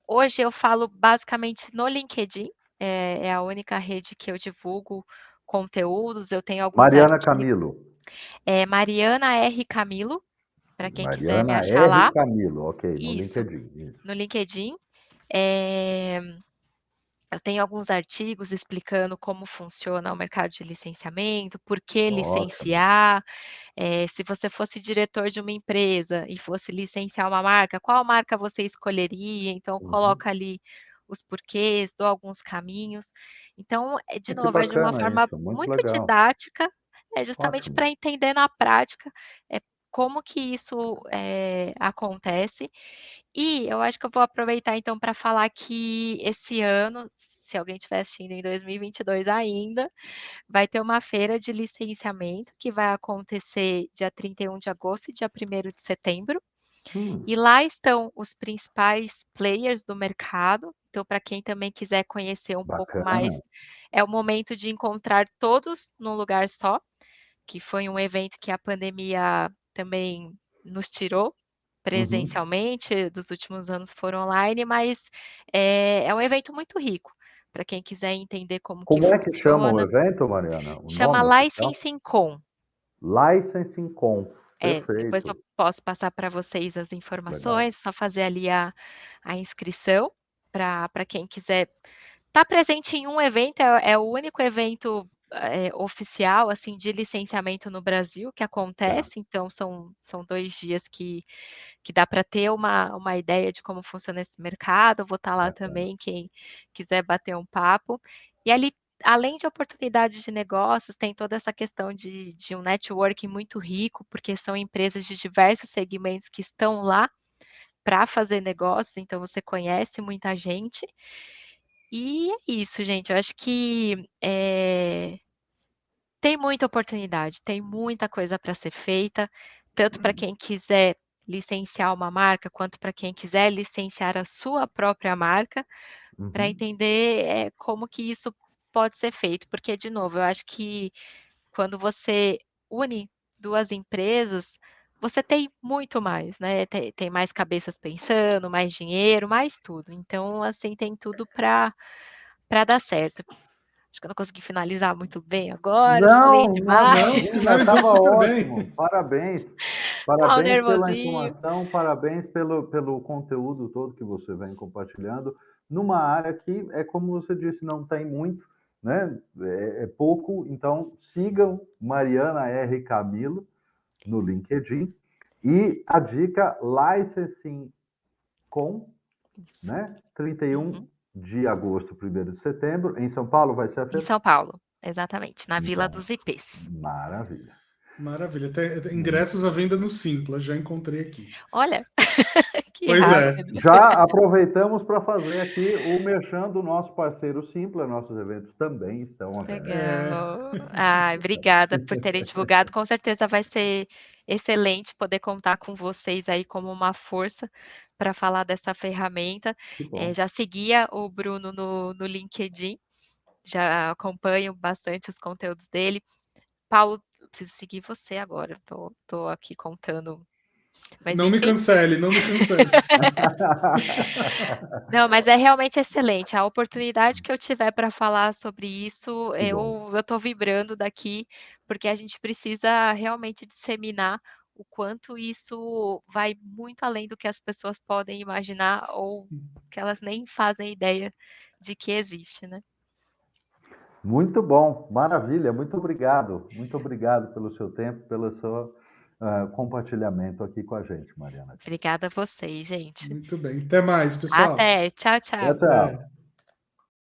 hoje eu falo basicamente no LinkedIn, é a única rede que eu divulgo conteúdos, eu tenho alguns Mariana artigos. Camilo. Mariana R. Camilo, para quem quiser me Mariana achar R. lá. Camilo, ok, no Isso, LinkedIn. Isso. no LinkedIn. Eh, eu tenho alguns artigos explicando como funciona o mercado de licenciamento, por que Ótimo. licenciar, se você fosse diretor de uma empresa e fosse licenciar uma marca, qual marca você escolheria? Então coloca ali os porquês, dou alguns caminhos. Então, de Que novo, é de uma bacana forma isso, muito muito legal. didática, justamente Ótimo. para entender na prática, como que isso, acontece. E eu acho que eu vou aproveitar então para falar que esse ano, se alguém estiver assistindo em 2022 ainda, vai ter uma feira de licenciamento que vai acontecer dia 31 de agosto e dia 1º de setembro. E lá estão os principais players do mercado. Então, para quem também quiser conhecer um pouco Bacana. mais, é o momento de encontrar todos num lugar só, que foi um evento que a pandemia também nos tirou presencialmente, dos últimos anos foram online, mas é um evento muito rico, para quem quiser entender como que Como é que chama o funciona. evento, Mariana? O Chama nome oficial? Licensing Con. Licensing Com. Depois eu Perfeito. posso passar para vocês as Legal. informações, só fazer ali a inscrição para quem quiser estar presente em um evento, é o único evento, oficial, assim, de licenciamento no Brasil que Tá. acontece, então são 2 dias que dá para ter uma ideia de como funciona esse mercado. Eu vou estar lá Bacana. também, quem quiser bater um papo. E ali, além de oportunidades de negócios, tem toda essa questão de um networking muito rico, porque são empresas de diversos segmentos que estão lá para fazer negócios, então você conhece muita gente. E é isso, gente, eu acho que, tem muita oportunidade, tem muita coisa para ser feita, tanto para quem quiser licenciar uma marca, quanto para quem quiser licenciar a sua própria marca, para Uhum. entender, como que isso pode ser feito. Porque, de novo, eu acho que quando você une 2 empresas, você tem muito mais, né, tem mais cabeças pensando, mais dinheiro, mais tudo. Então, assim, tem tudo para dar certo. Acho que eu não consegui finalizar muito bem agora, falei Não, demais. Não, imagina, finalizou estava super ótimo. bem. Parabéns. Ó o Parabéns pela nervosinho. informação, parabéns pelo conteúdo todo que você vem compartilhando, numa área que é como você disse, não tem muito, né? É pouco, então sigam Mariana R. Camilo no LinkedIn. E a dica Licensing Com, Isso. né? 31 Uhum. de agosto, 1º de setembro. Em São Paulo vai ser a Em feira? São Paulo, exatamente, na Vila Então, dos IPs. maravilha. Maravilha. Ingressos à venda no Simpla, já encontrei aqui. Olha, que Pois é. rápido. Já aproveitamos para fazer aqui o merchan do nosso parceiro Simpla, nossos eventos também estão abertos. Legal. Obrigada por terem divulgado. Com certeza vai ser excelente poder contar com vocês aí como uma força para falar dessa ferramenta. Que bom. Já seguia o Bruno no LinkedIn, já acompanho bastante os conteúdos dele. Paulo, eu preciso seguir você agora, tô aqui contando, mas Não me enfim. cancele, não me cancele. Não, mas é realmente excelente. A oportunidade que eu tiver para falar sobre isso, Que bom. eu estou vibrando daqui, porque a gente precisa realmente disseminar o quanto isso vai muito além do que as pessoas podem imaginar ou que elas nem fazem ideia de que existe, né. Muito bom, maravilha, muito obrigado. Muito obrigado pelo seu tempo, pelo seu compartilhamento aqui com a gente, Mariana. Obrigada a vocês, gente. Muito bem. Até mais, pessoal. Até. Tchau, Tchau, tchau. tchau.